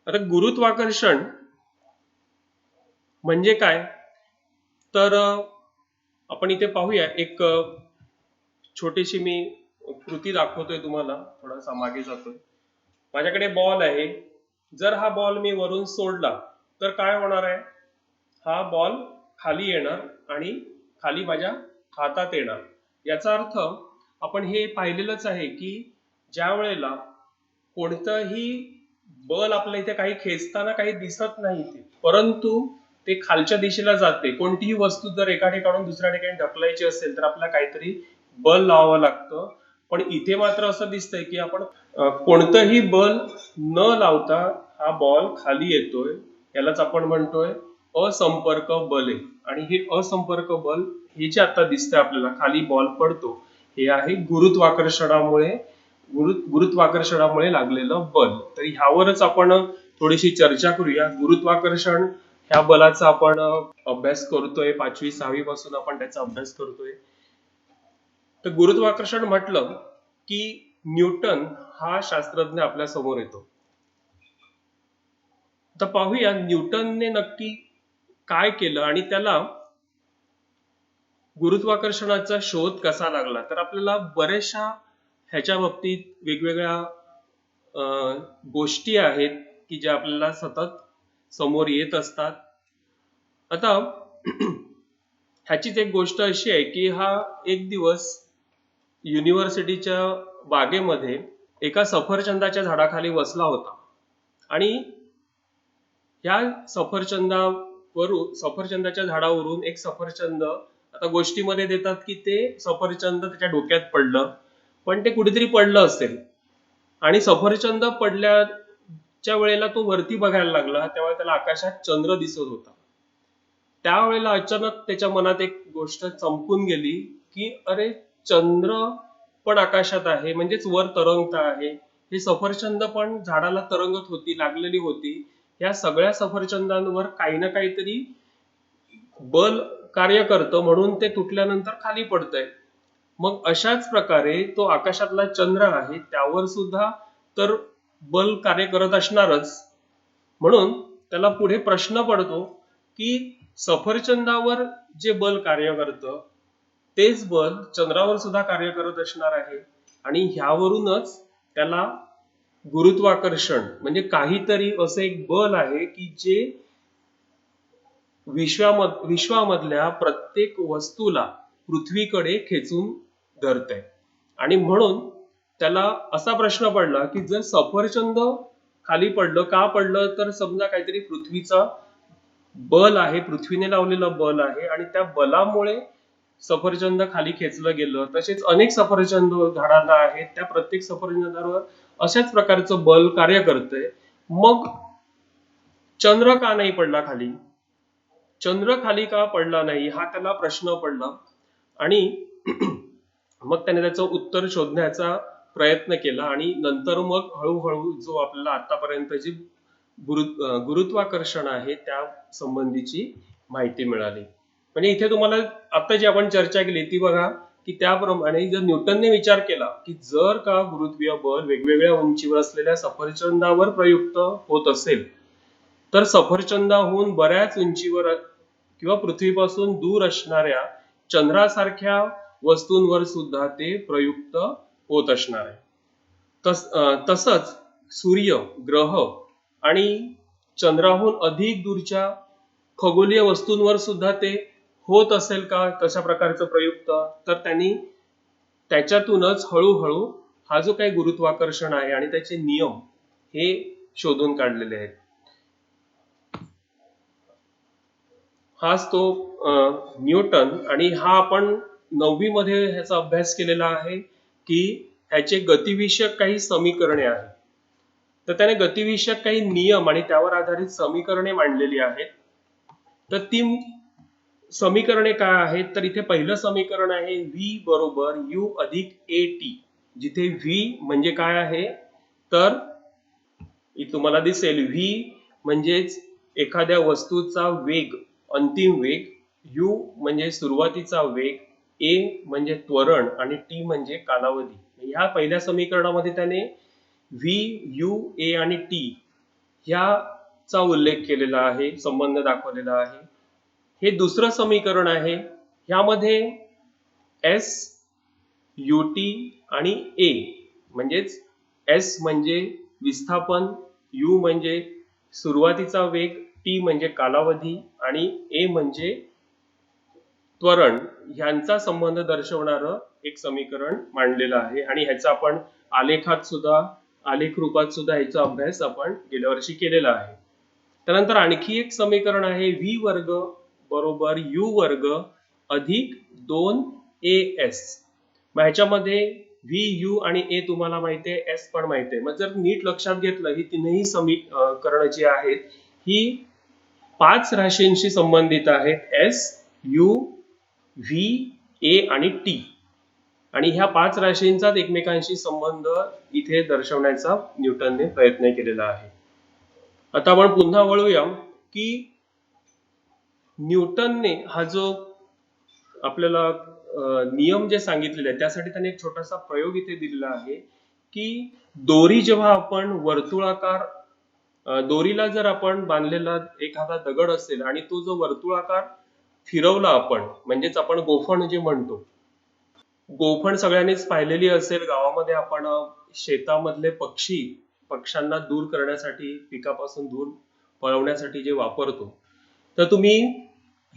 आता गुरुत्वाकर्षण म्हणजे काय, तर आपण इथे पाहूया. एक छोटीशी मी कृती दाखवतोय तुम्हाला. थोडासा मागे जातोय. माझ्याकडे बॉल आहे. जर हा बॉल मी वरून सोडला तर काय होणार आहे? हा बॉल खाली येणार आणि खाली माझ्या हातात येणार. याचा अर्थ आपण हे पाहिलेलंच आहे की ज्या वेळेला कोणतंही बल आपल्या इथे काही खेचताना काही दिसत नाही ते, परंतु ते खालच्या दिशेला जाते. कोणतीही वस्तू जर एका ठिकाणून दुसऱ्या ठिकाणी ढकलायची असेल तर आपल्याला काहीतरी बल लावावं लागतं. पण इथे मात्र असं दिसतंय की आपण कोणतंही बल न लावता हा बॉल खाली येतोय. यालाच आपण म्हणतोय असंपर्क बल आहे. आणि हे असंपर्क बल हे जे आता दिसतंय आपल्याला खाली बॉल पडतो, हे आहे गुरुत्वाकर्षणामुळे लागलेलं बल. तर ह्यावरच आपण थोडीशी चर्चा करूया. गुरुत्वाकर्षण ह्या बलाचा आपण अभ्यास करतोय. 5वी-6वी पासून आपण त्याचा अभ्यास करतोय. तर गुरुत्वाकर्षण म्हटलं की न्यूटन हा शास्त्रज्ञ आपल्या समोर येतो. तर पाहूया न्यूटनने नक्की काय केलं आणि त्याला गुरुत्वाकर्षणाचा शोध कसा लागला. तर आपल्याला बऱ्याचशा ह्याच्या बाबतीत वेगवेगळ्या गोष्टी आहेत की ज्या आपल्याला सतत समोर येत असतात. आता ह्याचीच एक गोष्ट अशी आहे की हा एक दिवस युनिव्हर्सिटीच्या बागेमध्ये एका सफरचंदाच्या झाडाखाली बसला होता. आणि या सफरचंदाच्या झाडावरून एक सफरचंद, आता गोष्टीमध्ये देतात की ते सफरचंद त्याच्या डोक्यात पडलं, पण ते कुठेतरी पडलं असेल. आणि सफरचंद पडल्याच्या वेळेला तो वरती बघायला लागला, तेव्हा त्याला आकाशात चंद्र दिसत होता. त्यावेळेला अचानक त्याच्या मनात एक गोष्ट चमकून गेली की अरे, चंद्र पण आकाशात आहे, म्हणजेच वर तरंगत आहे. हे सफरचंद पण झाडाला तरंगत होती, लागलेली होती. या सगळ्या सफरचंदांवर काही ना काहीतरी बल कार्य करतं, म्हणून ते तुटल्यानंतर खाली पडतंय. मग अशाच प्रकारे तो आकाशातला चंद्र आहे, त्यावर सुद्धा तर बल कार्य करत असणारच. म्हणून त्याला पुढे प्रश्न पडतो की सफरचंदावर जे बल कार्य करतं तेच बल चंद्रावर सुद्धा कार्य करत असणार आहे. आणि ह्यावरूनच त्याला गुरुत्वाकर्षण म्हणजे काहीतरी असं एक बल आहे की जे विश्वामधल्या प्रत्येक वस्तूला पृथ्वीकडे खेचून धरतंय. आणि म्हणून त्याला असा प्रश्न पडला की जर सफरचंद खाली पडलं, का पडलं? तर समजा काहीतरी पृथ्वीचा बल आहे, पृथ्वीने लावलेलं बल आहे, आणि त्या बलामुळे सफरचंद खाली खेचलं गेलं. तसेच अनेक सफरचंद झाडांना आहेत, त्या प्रत्येक सफरचंदावर अशाच प्रकारचं बल कार्य करतंय. मग चंद्र का नाही पडला खाली? चंद्र खाली का पडला नाही, हा त्याला प्रश्न पडला. आणि मग त्याने त्याचं उत्तर शोधण्याचा प्रयत्न केला. आणि नंतर मग हळूहळू जो आपल्याला आतापर्यंत जी गुरुत्वाकर्षण आहे त्या संबंधीची माहिती मिळाली. म्हणजे इथे तुम्हाला आता जी आपण चर्चा केली ती बघा की त्याप्रमाणे जर न्यूटनने विचार केला की जर का गुरुत्वीय बल वेगवेगळ्या उंचीवर असलेल्या सफरचंदावर प्रयुक्त होत असेल, तर सफरचंदाहून बऱ्याच उंचीवर किंवा पृथ्वीपासून दूर असणाऱ्या चंद्रासारख्या वस्तूंवर सुद्धा ते प्रयुक्त होत असणार आहे. तसंच सूर्य, ग्रह आणि चंद्राहून अधिक दूरच्या खगोलीय वस्तूंवर सुद्धा ते होत असेल का तशा प्रकारचं प्रयुक्त? तर त्यांनी त्याच्यातूनच हळूहळू हा जो काही गुरुत्वाकर्षण आहे आणि त्याचे नियम हे शोधून काढलेले आहेत. हाच तो न्यूटन. आणि हा आपण 9वी मध्ये ह्याचा अभ्यास केलेला आहे की ह्याचे गतिविषयक काही समीकरणे आहेत. तर त्याने गतिविषयक काही नियम आणि त्यावर आधारित समीकरणे मांडलेली आहेत. तर ती समीकरणे काय आहेत? तर इथे पहिलं समीकरण आहे v बरोबर u अधिक at, जिथे v म्हणजे काय आहे तर तुम्हाला दिसेल v म्हणजेच एखाद्या वस्तूचा वेग, अंतिम वेग, u म्हणजे सुरुवातीचा वेग, a म्हणजे त्वरण आणि t म्हणजे कालावधी. ह्या पहिल्या समीकरणामध्ये त्याने v, u, a आणि t ह्याचा उल्लेख केलेला आहे, संबंध दाखवलेला आहे. हे दुसरं समीकरण आहे. ह्यामध्ये एस, युटी आणि ए म्हणजेच एस म्हणजे विस्थापन, यू म्हणजे सुरुवातीचा वेग, टी म्हणजे कालावधी आणि ए म्हणजे त्वरण, ह्यांचा संबंध दर्शवणारं एक समीकरण मांडलेलं आहे. आणि ह्याचा आपण आलेख रूपात सुद्धा ह्याचा अभ्यास आपण गेल्या वर्षी केलेला आहे. त्यानंतर आणखी एक समीकरण आहे व्ही वर्ग बरोबर यू वर्ग अधिक 2as. मग ह्याच्यामध्ये व्ही, यू आणि ए तुम्हाला माहिती आहे, एस पण माहिती आहे. मग जर नीट लक्षात घेतलं, ही तीनही समीकरण जी आहेत ही 5 राशींशी संबंधित आहेत, एस, यू, व्ही, ए आणि टी. आणि ह्या 5 राशींचाच एकमेकांशी संबंध इथे दर्शवण्याचा न्यूटनने प्रयत्न केलेला आहे. आता आपण पुन्हा वळूया की न्यूटनने हा जो आपल्याला नियम जे सांगितलेले आहेत त्यासाठी त्याने एक छोटासा प्रयोग इथे दिलेला आहे की दोरी जेव्हा आपण दोरीला जर आपण बांधलेला एखादा दगड असेल आणि तो जो वर्तुळाकार फिरवला आपण, म्हणजेच आपण गोफण जे म्हणतो, गोफण सगळ्यांनीच पाहिलेली असेल. गावामध्ये आपण शेतामधले पक्ष्यांना दूर करण्यासाठी, पिकापासून दूर पळवण्यासाठी जे वापरतो, तर तुम्ही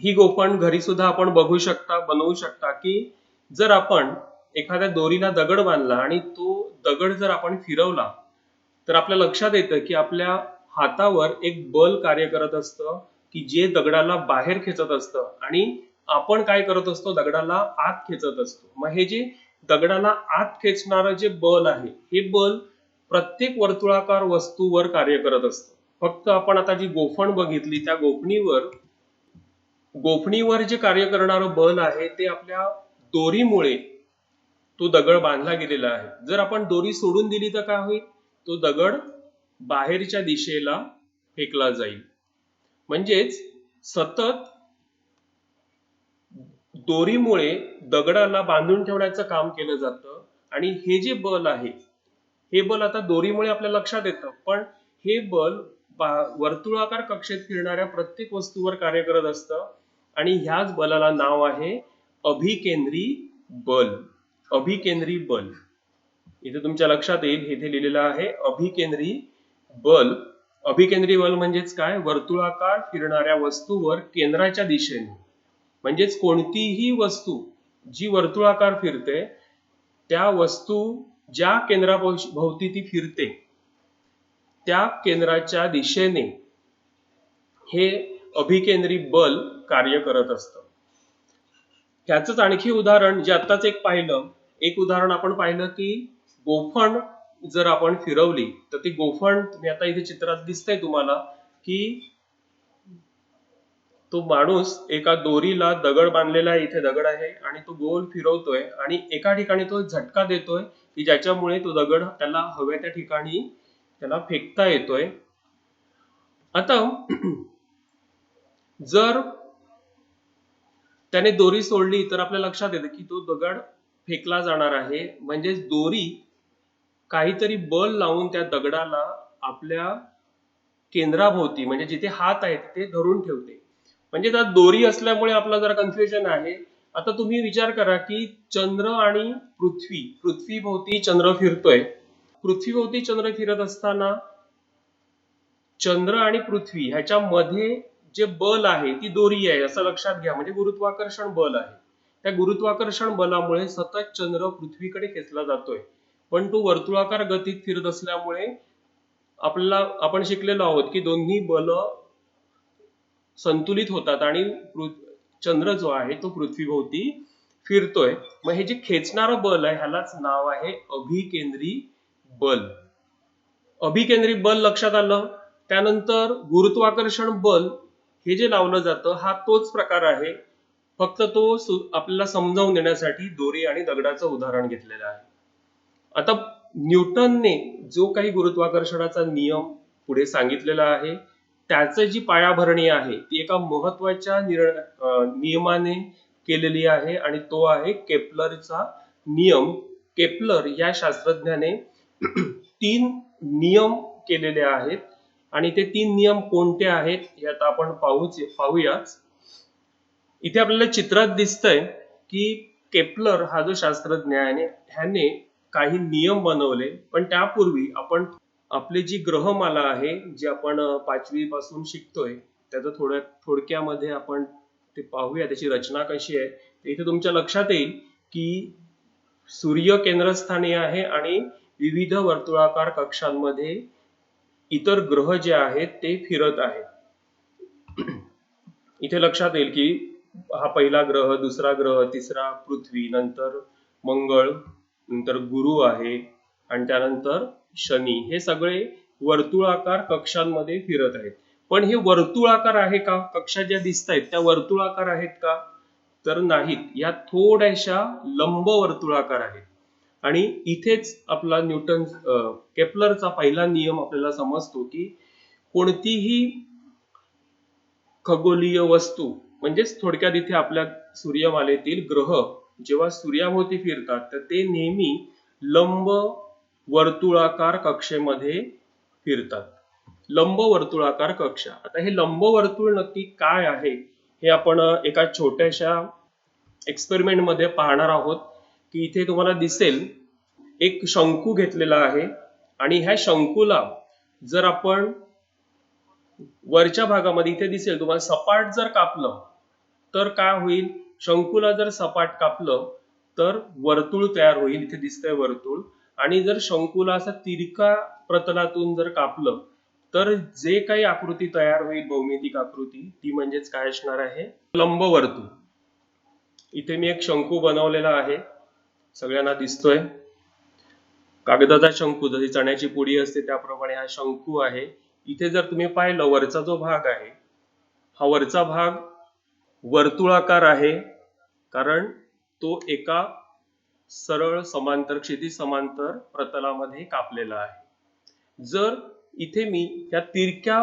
ही गोफण घरी सुद्धा आपण बनवू शकता की जर आपण एखाद्या दोरीला दगड बांधला आणि तो दगड जर आपण फिरवला तर आपल्या लक्षात येतं की आपल्या हातावर एक बल कार्य करत असतं की जे दगडाला बाहेर खेचत असतं आणि आपण काय करत असतो, दगडाला आत खेचत असतो. मग हे जे दगडाला आत खेचणारं जे बल आहे, हे बल प्रत्येक वर्तुळाकार वस्तूवर कार्य करत असतं. फक्त आपण आता जी गोफण बघितली त्या गोफणीवर जे कार्य करणारं बल आहे ते आपल्या दोरीमुळे तो दगड बांधला गेलेला आहे. जर आपण दोरी सोडून दिली तर काय होईल, तो दगड बाहेरच्या दिशेला फेकला जाईल. म्हणजेच सतत दोरीमुळे दगडाला बांधून ठेवण्याचं काम केलं जातं. आणि हे जे बल आहे, हे बल आता दोरीमुळे आपल्या लक्षात येतं, पण हे बल वर्तुळाकार कक्षेत फिरणाऱ्या प्रत्येक वस्तूवर कार्य करत असतं. आणि ह्याच बलाला नाव आहे अभिकेंद्री बल. अभिकेंद्री बल इथे तुमच्या लक्षात येईल, इथे लिहिलेलं आहे अभिकेंद्री बल. अभिकेंद्री बल म्हणजेच काय, वर्तुळाकार फिरणाऱ्या वस्तूवर केंद्राच्या दिशेने, म्हणजेच कोणतीही वस्तू जी वर्तुळाकार फिरते त्या वस्तू ज्या केंद्राभोवती ती फिरते त्या केंद्राच्या दिशेने हे अभिकेंद्री बल कार्य करत असतं. ह्याच आणखी उदाहरण जे आत्ताच एक उदाहरण आपण पाहिलं की गोफण जर आपण फिरवली तर ती गोफण, तुम्ही आता इथे चित्रात दिसतंय तुम्हाला की तो माणूस एका दोरीला दगड बांधलेला आहे, इथे दगड आहे आणि तो गोल फिरवतोय आणि एका ठिकाणी तो झटका देतोय की ज्याच्यामुळे तो दगड त्याला हव्या त्या ठिकाणी त्याला फेकता येतोय. आता जर त्याने दोरी सोडली तर आपल्या लक्षात येतं की तो दगड फेकला जाणार आहे. म्हणजेच दोरी काहीतरी बल लावून त्या दगडाला आपल्या केंद्राभोवती, म्हणजे जिथे हात आहे तिथे धरून ठेवते. म्हणजे त्यात दोरी असल्यामुळे आपला जरा कन्फ्युजन आहे. आता तुम्ही विचार करा की चंद्र आणि पृथ्वीभोवती चंद्र फिरतोय. पृथ्वीभोवती चंद्र फिरत असताना चंद्र आणि पृथ्वी ह्याच्यामध्ये जे बल आहे ती दोरी आहे असं लक्षात घ्या, म्हणजे गुरुत्वाकर्षण बल आहे. त्या गुरुत्वाकर्षण बलामुळे सतत चंद्र पृथ्वीकडे खेचला जातोय, पण तो वर्तुळाकार गतीत फिरत असल्यामुळे आपण शिकलेलो आहोत की दोन्ही बल संतुलित होतात आणि चंद्र जो आहे तो पृथ्वीभोवती फिरतोय. मग हे जे खेचणारं बल आहे ह्यालाच नाव आहे अभिकेंद्री बल. अभिकेंद्री बल लक्षात आलं. त्यानंतर गुरुत्वाकर्षण बल हे जे लावलं जातं हा तोच प्रकार आहे, फक्त तो आपल्याला समजावून देण्यासाठी दोरी आणि दगडाचं उदाहरण घेतलेलं आहे. आता न्यूटनने जो काही गुरुत्वाकर्षणाचा नियम पुढे सांगितलेला आहे त्याचं जी पायाभरणी आहे ती एका महत्वाच्या नियमाने केलेली आहे आणि तो आहे केपलरचा नियम. केपलर या शास्त्रज्ञाने 3 नियम केलेले आहेत. आणि ते 3 नियम कोणते आहेत हे आता आपण पाहूयाच. इथे आपल्याला चित्रात दिसतंय की केपलर हा जो शास्त्रज्ञ आहे ह्याने काही नियम बनवले, पण त्यापूर्वी आपण आपली जी ग्रहमाला आहे जी आपण 5वी पासून शिकतोय त्याचं थोडक्यामध्ये आपण ते पाहूया, त्याची रचना कशी आहे. इथे तुमच्या लक्षात येईल की सूर्य केंद्रस्थानी आहे आणि विविध वर्तुळाकार कक्षांमध्ये इतर ग्रह जे आहेत ते फिरत आहेत. इथे लक्षात येईल की हा पहिला ग्रह, दुसरा ग्रह, तिसरा पृथ्वी, नंतर मंगळ, नंतर गुरु आहे आणि त्यानंतर शनी. हे सगळे वर्तुळाकार कक्षांमध्ये फिरत आहेत. पण हे वर्तुळाकार आहे का? कक्षा ज्या दिसत आहेत त्या वर्तुळाकार आहेत का? तर नाहीत, या थोड्याशा लंब वर्तुळाकार आहेत. आणि इथेच आपला केपलरचा पहिला नियम आपल्याला समजतो की कोणतीही खगोलीय वस्तू, म्हणजेच थोडक्यात इथे आपल्या सूर्यमालेतील ग्रह जेव्हा सूर्याभोवती फिरतात तर ते नेहमी लंब वर्तुळाकार कक्षेमध्ये फिरतात. लंब वर्तुळाकार कक्षा. आता हे लंब वर्तुळ नक्की काय आहे हे आपण एका छोट्याशा एक्सपेरिमेंट मध्ये पाहणार आहोत. की इथे तुम्हाला दिसेल एक शंकू घेतलेला आहे आणि ह्या शंकूला जर आपण वरच्या भागामध्ये इथे दिसेल तुम्हाला सपाट जर कापलं तर काय होईल? शंकूला जर सपाट कापलं तर वर्तुळ तयार होईल. इथे दिसतंय वर्तुळ. आणि जर शंकूला असं तिरका प्रतलातून जर कापलं तर जे काही आकृती तयार होईल, भौमितिक आकृती, ती म्हणजेच काय असणार आहे? लंबवर्तुळ. इथे मी एक शंकू बनवलेला आहे, सगळ्यांना दिसतोय. कागदाचा शंकू, जशी चण्याची पुडी असते त्याप्रमाणे हा शंकू आहे. इथे जर तुम्ही पाहिलं वरचा जो भाग आहे हा वरचा भाग वर्तुळाकार आहे, कारण तो एका सरळ समांतर, क्षैतिज समांतर प्रतलामध्ये कापलेला आहे. जर इथे मी या तिरक्या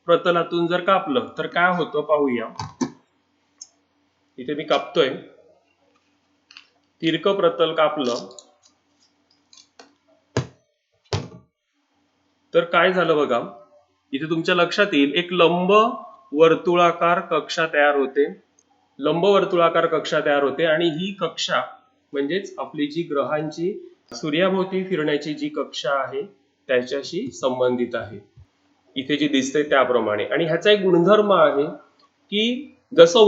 प्रतलातून जर कापलं तर काय होतं पाहूया. इथे मी कापतोय, तिरकं प्रतल कापलं तर काय झालं बघा. इथे तुमच्या लक्षात येईल एक लंब वर्तुळाकार कक्षा तयार होते. लंब वर्तुळाकार कक्षा तयार होते आणि ही कक्षा म्हणजेच आपली जी ग्रहांची सूर्याभोवती फिरण्याची जी कक्षा आहे त्याच्याशी संबंधित आहे, इथे जी दिसते त्याप्रमाणे. आणि ह्याचा एक गुणधर्म आहे की जसं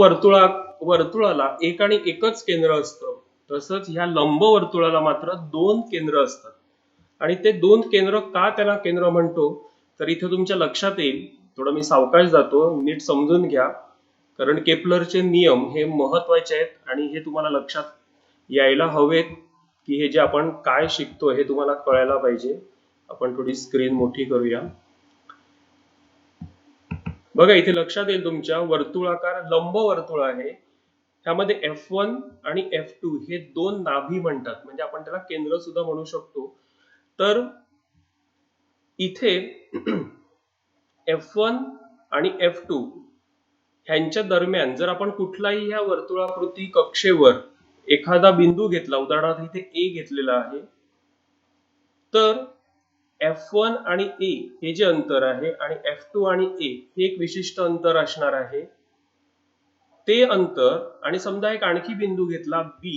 वर्तुळाला एक आणि एकच केंद्र असतं, तसंच ह्या लंब वर्तुळाला मात्र 2 केंद्र असतात. आणि ते 2 केंद्र का त्याला केंद्र म्हणतो तर इथे तुमच्या लक्षात येईल, थोडं मी सावकाश जातो, नीट समजून घ्या, कारण केपलरचे नियम हे महत्वाचे आहेत आणि हे तुम्हाला लक्षात यायला हवेत की हे जे आपण काय शिकतो हे तुम्हाला कळायला पाहिजे. आपण थोडी स्क्रीन मोठी करूया. बघा इथे लक्षात येईल तुमच्या वर्तुळाकार लंब वर्तुळ आहे, त्यामध्ये F1 आणि F2 हे 2 नाभी म्हणतात, म्हणजे आपण त्याला केंद्र सुद्धा म्हणू शकतो. तर इथे F1 आणि F2 ह्यांच्या दरम्यान जर आपण कुठलाही ह्या वर्तुळाकृती कक्षेवर एखादा बिंदू घेतला, उदाहरणार्थ इथे A घेतलेला आहे, तर F1 आणि A हे जे अंतर आहे आणि F2 आणि A हे एक विशिष्ट अंतर असणार आहे. ते अंतर, आणि समजा एक आणखी बिंदू घेतला B,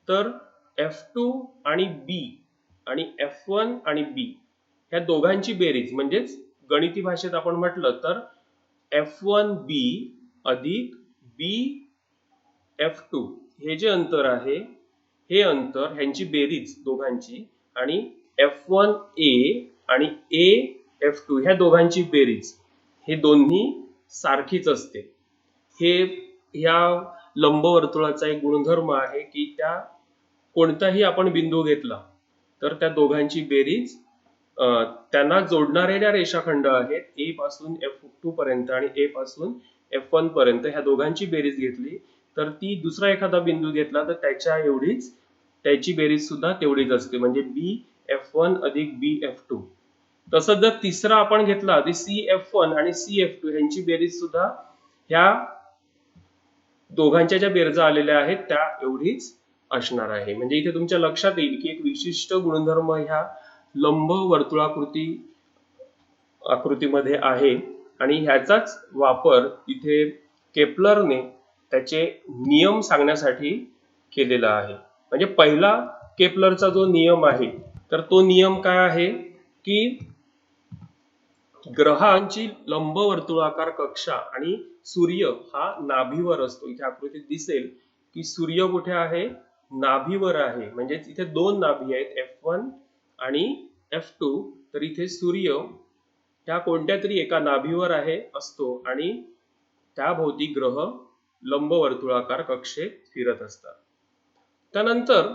तर F2 आणि B आणि F1 आणि B ह्या दोघांची बेरीज, म्हणजेच गणिती भाषेत आपण म्हटलं तर F1B अधिक BF2 हे जे अंतर आहे हे अंतर, ह्यांची बेरीज दोघांची, आणि F1A आणि AF2 ह्या दोघांची बेरीज हे दोन्ही सारखीच असते. हे ह्या लंबवर्तुळाचा एक गुणधर्म आहे की त्या कोणताही आपण बिंदू घेतला तर त्या दोघांची बेरीज, त्यांना जोडणाऱ्या ज्या रेषाखंड आहेत A पासून F2 पर्यंत आणि A पासून F1 पर्यंत, ह्या दोघांची बेरीज घेतली तर ती दुसरा एखादा बिंदू घेतला तर त्याच्या एवढीच त्याची बेरीज सुद्धा तेवढीच असते, म्हणजे BF1 अधिक BF2. तसंच जर तिसरा आपण घेतला तर CF1 आणि CF2 ह्यांची बेरीज सुद्धा ह्या दोघांच्या ज्या बेरजा आलेल्या आहेत त्या एवढीच असणार आहे. म्हणजे इथे तुमच्या लक्षात येईल की एक विशिष्ट गुणधर्म ह्या लंब वर्तुळाकृती आकृतीमध्ये आहे आणि ह्याचाच वापर इथे केपलरने त्याचे नियम सांगण्यासाठी केलेला आहे. म्हणजे पहिला केपलरचा जो नियम आहे तर तो नियम काय आहे की ग्रहांची लंबवर्तुळाकार कक्षा आणि सूर्य हा नाभीवर असतो. इथे आकृतीत दिसेल की सूर्य कुठे आहे, नाभीवर आहे. म्हणजे इथे दोन नाभी आहेत F1 आणि F2. तर इथे सूर्य ह्या कोणत्या तरी एका नाभीवर आहे असतो आणि त्याभोवती ग्रह लंबवर्तुळाकार कक्षेत फिरत असतात. त्यानंतर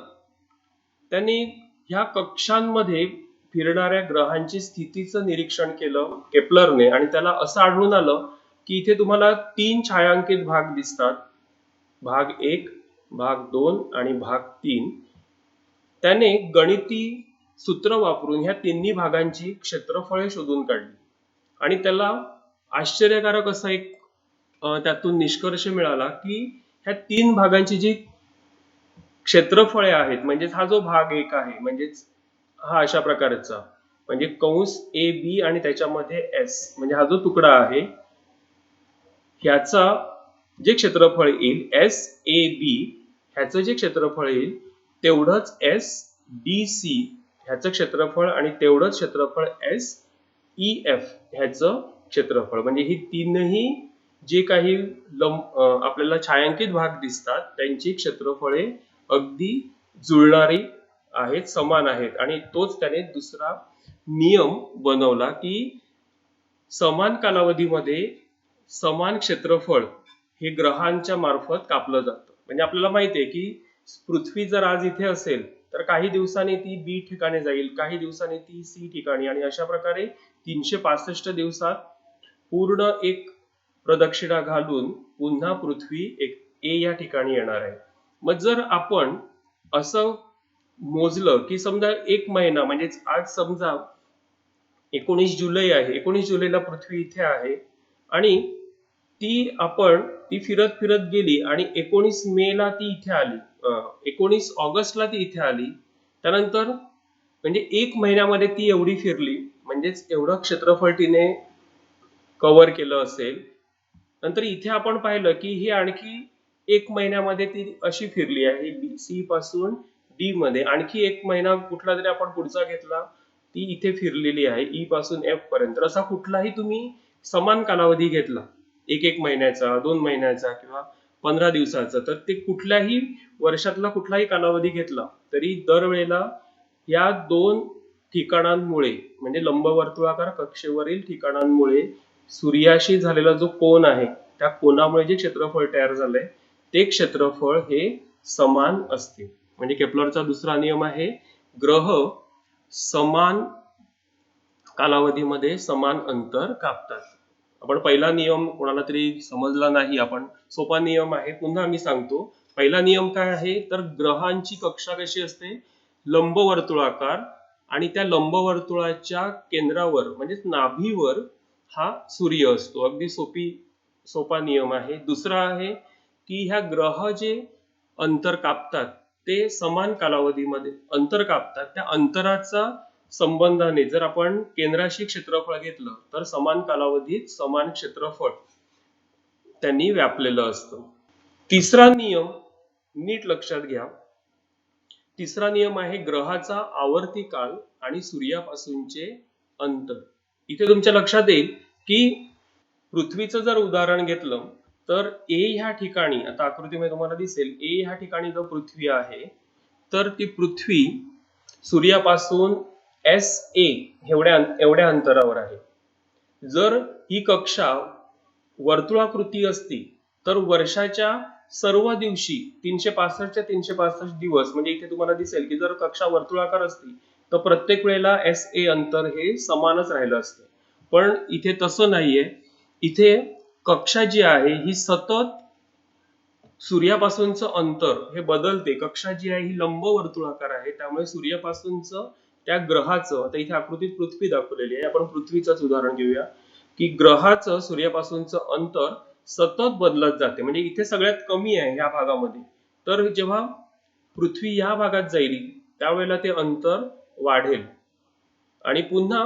त्यांनी ह्या कक्षांमध्ये फिरणाऱ्या ग्रहांची स्थितीचं निरीक्षण केलं केपलरने आणि त्याला असं आढळून आलं की इथे तुम्हाला 3 छायांकित भाग दिसतात, भाग 1, भाग 2 आणि भाग 3. त्याने गणिती सूत्र वापरून ह्या तिन्ही भागांची क्षेत्रफळे शोधून काढली आणि त्याला आश्चर्यकारक असा एक त्यातून निष्कर्ष मिळाला की ह्या 3 भागांची जी क्षेत्रफळे आहेत, म्हणजेच हा जो भाग 1 आहे, म्हणजेच हा अशा प्रकारचा, म्हणजे कंस ए बी आणि त्याच्यामध्ये एस, म्हणजे हा जो तुकडा आहे ह्याचा जे क्षेत्रफळ येईल एस ए बी, ह्याचं जे क्षेत्रफळ येईल तेवढंच एस डी सी ह्याचं क्षेत्रफळ आणि तेवढंच क्षेत्रफळ एस ई एफ ह्याचं क्षेत्रफळ. म्हणजे ही तीनही जे काही आपल्याला छायांकित भाग दिसतात त्यांची क्षेत्रफळे अगदी जुळणारी आहेत, समान आहेत. आणि तोच त्याने दुसरा नियम बनवला की समान कालावधीमध्ये समान क्षेत्रफळ हे ग्रहांच्या मार्फत कापलं जातं. म्हणजे आपल्याला माहिती आहे की पृथ्वी जर आज इथे असेल तर काही दिवसांनी ती बी ठिकाणी जाईल, काही दिवसांनी ती सी ठिकाणी, आणि अशा प्रकारे 365 दिवसात पूर्ण एक प्रदक्षिणा घालून पुन्हा पृथ्वी एक ए या ठिकाणी येणार आहे. मग जर आपण असं मोजलं की समजा एक महिना, म्हणजे आज समजा 19 जुलै आहे, 19 जुलैला पृथ्वी इथे आहे आणि ती फिरत फिरत गेली आणि 19 मे ला ती इथे आली, 19 ऑगस्टला ती इथे आली. त्यानंतर म्हणजे एक महिन्यामध्ये ती एवढी फिरली, म्हणजेच एवढं क्षेत्रफळ तिने कव्हर केलं असेल. नंतर इथे आपण पाहिलं की ही आणखी एक महिन्यामध्ये ती अशी फिरली आहे, बी सी पासून डी मध्ये आणखी एक महिना कुठला तरी आपण पुढचा घेतला, ती इथे फिरलेली आहे ई पासून एफ पर्यंत. असा कुठलाही तुम्ही समान कालावधी घेतला, एक महिन्याचा, 2 महिन्याचा किंवा 15 दिवसाचा, तर ते कुठल्याही वर्षातला कुठलाही कालावधी घेतला तरी दरवेळेला या 2 ठिकाणांमुळे, म्हणजे लंबवर्तुळाकार कक्षेवरील ठिकाणांमुळे सूर्याशी झालेला जो कोन आहे त्या कोनामुळे जे क्षेत्रफळ तयार झालंय ते क्षेत्रफळ हे समान असते. म्हणजे केपलरचा दुसरा नियम आहे, ग्रह समान कालावधीमध्ये समान अंतर कापतात. आपण पहिला नियम कोणाला तरी समजला नाही, आपण सोपा नियम आहे, पुन्हा मी सांगतो. पहिला नियम काय आहे तर ग्रहांची कक्षा कशी असते, लंबवर्तुळाकार, आणि त्या लंबवर्तुळाच्या केंद्रावर म्हणजेच नाभीवर हा सूर्य असतो. अगदी सोपा नियम आहे. दुसरा आहे की ह्या ग्रह जे अंतर कापतात ते समान कालावधीमध्ये अंतर कापतात, त्या अंतराचा संबंधाने जर आपण केंद्राशी क्षेत्रफळ घेतलं तर समान कालावधीत समान क्षेत्रफळ त्यांनी व्यापलेलं असतं. तिसरा नियम नीट लक्षात घ्या. तिसरा नियम आहे ग्रहाचा आवर्ती काल आणि सूर्यापासूनचे अंतर. इथे तुमच्या लक्षात येईल की पृथ्वीचं जर उदाहरण घेतलं तर ए ह्या ठिकाणी, आता आकृतीमध्ये तुम्हाला दिसेल, ए ह्या ठिकाणी जो पृथ्वी आहे तर ती पृथ्वी सूर्यापासून एस ए एवढ्या अंतरावर आहे. जर ही कक्षा वर्तुळाकृती असती तर वर्षाच्या सर्व दिवशी 365 च्या 365 दिवस, म्हणजे इथे तुम्हाला दिसेल की जर कक्षा वर्तुळाकार असती तर प्रत्येक वेळेला एस ए अंतर हे समानच राहिलं असतं. पण इथे तसं नाहीये. इथे कक्षा जी आहे ही सतत सूर्यापासूनचं अंतर हे बदलते. कक्षा जी आहे ही लंबवर्तुळाकार आहे, त्यामुळे सूर्यापासूनचं त्या ग्रहाचं, आता इथे आकृतीत पृथ्वी दाखवलेली आहे, आपण पृथ्वीचंच उदाहरण घेऊया की ग्रहाचं सूर्यापासूनचं अंतर सतत बदलत जाते. म्हणजे इथे सगळ्यात कमी आहे ह्या भागामध्ये, तर जेव्हा पृथ्वी ह्या भागात जाईल त्यावेळेला ते अंतर वाढेल आणि पुन्हा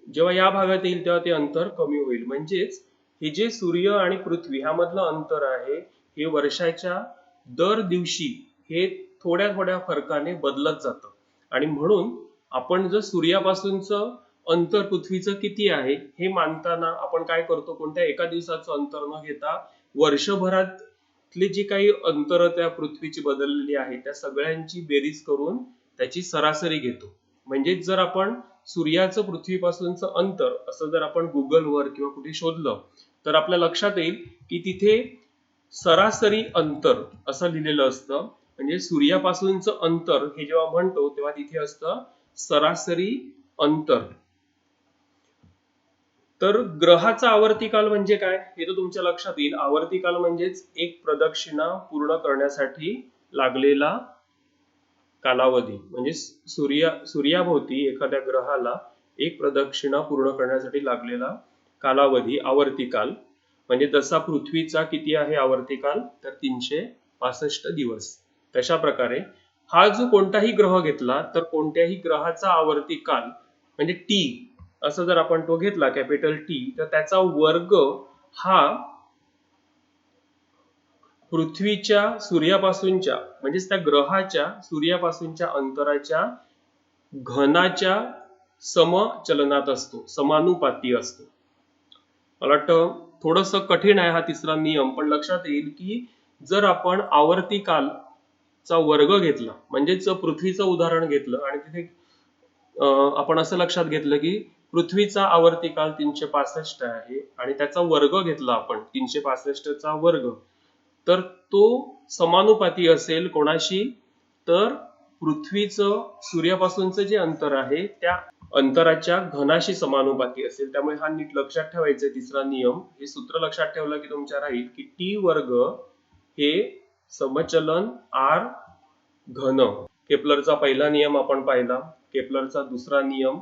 जेव्हा या भागात येईल तेव्हा ते अंतर कमी होईल. म्हणजेच हे जे सूर्य आणि पृथ्वी ह्यामधलं अंतर आहे हे वर्षाच्या दर दिवशी हे थोड्या थोड्या फरकाने बदलत जातं. आणि म्हणून आपण जर सूर्यापासूनचं अंतर पृथ्वीचं किती आहे हे मानताना आपण काय करतो, कोणत्या एका दिवसाचं अंतर न घेता वर्षभरातली जी काही अंतर त्या पृथ्वीची बदललेली आहे त्या सगळ्यांची बेरीज करून त्याची सरासरी घेतो. म्हणजे जर आपण सूर्याचं पृथ्वीपासूनचं अंतर असं जर आपण गुगलवर किंवा कुठे शोधलं तर आपल्या लक्षात येईल की तिथे सरासरी अंतर असं लिहिलेलं असतं. म्हणजे सूर्यापासूनचं अंतर हे जेव्हा म्हणतो तेव्हा तिथे असतं सरासरी अंतर. तर ग्रहाचा आवर्तीकाल म्हणजे काय हे तर तुमच्या लक्षात येईल. आवर्तीकाल म्हणजेच एक प्रदक्षिणा पूर्ण करण्यासाठी लागलेला कालावधी. म्हणजे सूर्याभोवती एखाद्या ग्रहाला एक प्रदक्षिणा पूर्ण करण्यासाठी लागलेला कालावधी आवर्तीकाल. म्हणजे तसा पृथ्वीचा किती आहे आवर्तीकाल तर 365 दिवस. तशा प्रकारे हा जो कोणताही ग्रह घेतला तर कोणत्याही ग्रहाचा आवर्तीकाल म्हणजे टी असं जर आपण तो घेतला कॅपिटल टी तर त्याचा वर्ग हा पृथ्वीच्या सूर्यापासूनच्या म्हणजेच त्या ग्रहाच्या सूर्यापासूनच्या अंतराच्या घनाच्या समचलनात असतो, समानुपाती असतो. मला वाटतं थोडंसं कठीण आहे हा तिसरा नियम, पण लक्षात येईल की जर आपण आवर्तीकालचा वर्ग घेतला म्हणजेच पृथ्वीचं उदाहरण घेतलं आणि तिथे आपण असं लक्षात घेतलं की पृथ्वीचा आवर्तीकाल 365 आहे आणि त्याचा वर्ग घेतला आपण 365चा वर्ग तर तो समानुपाती असेल कोणाशी तर पृथ्वीचं सूर्यापासूनचं जे अंतर आहे त्या अंतराच्या घनाशी समानुपाती असेल. त्यामुळे हा नीट लक्षात ठेवायचा तिसरा नियम. हे सूत्र लक्षात ठेवलं की तुमच्या राहील की टी वर्ग हे समचलन आर घन. केपलरचा पहिला नियम आपण पाहिला, केपलरचा दुसरा नियम.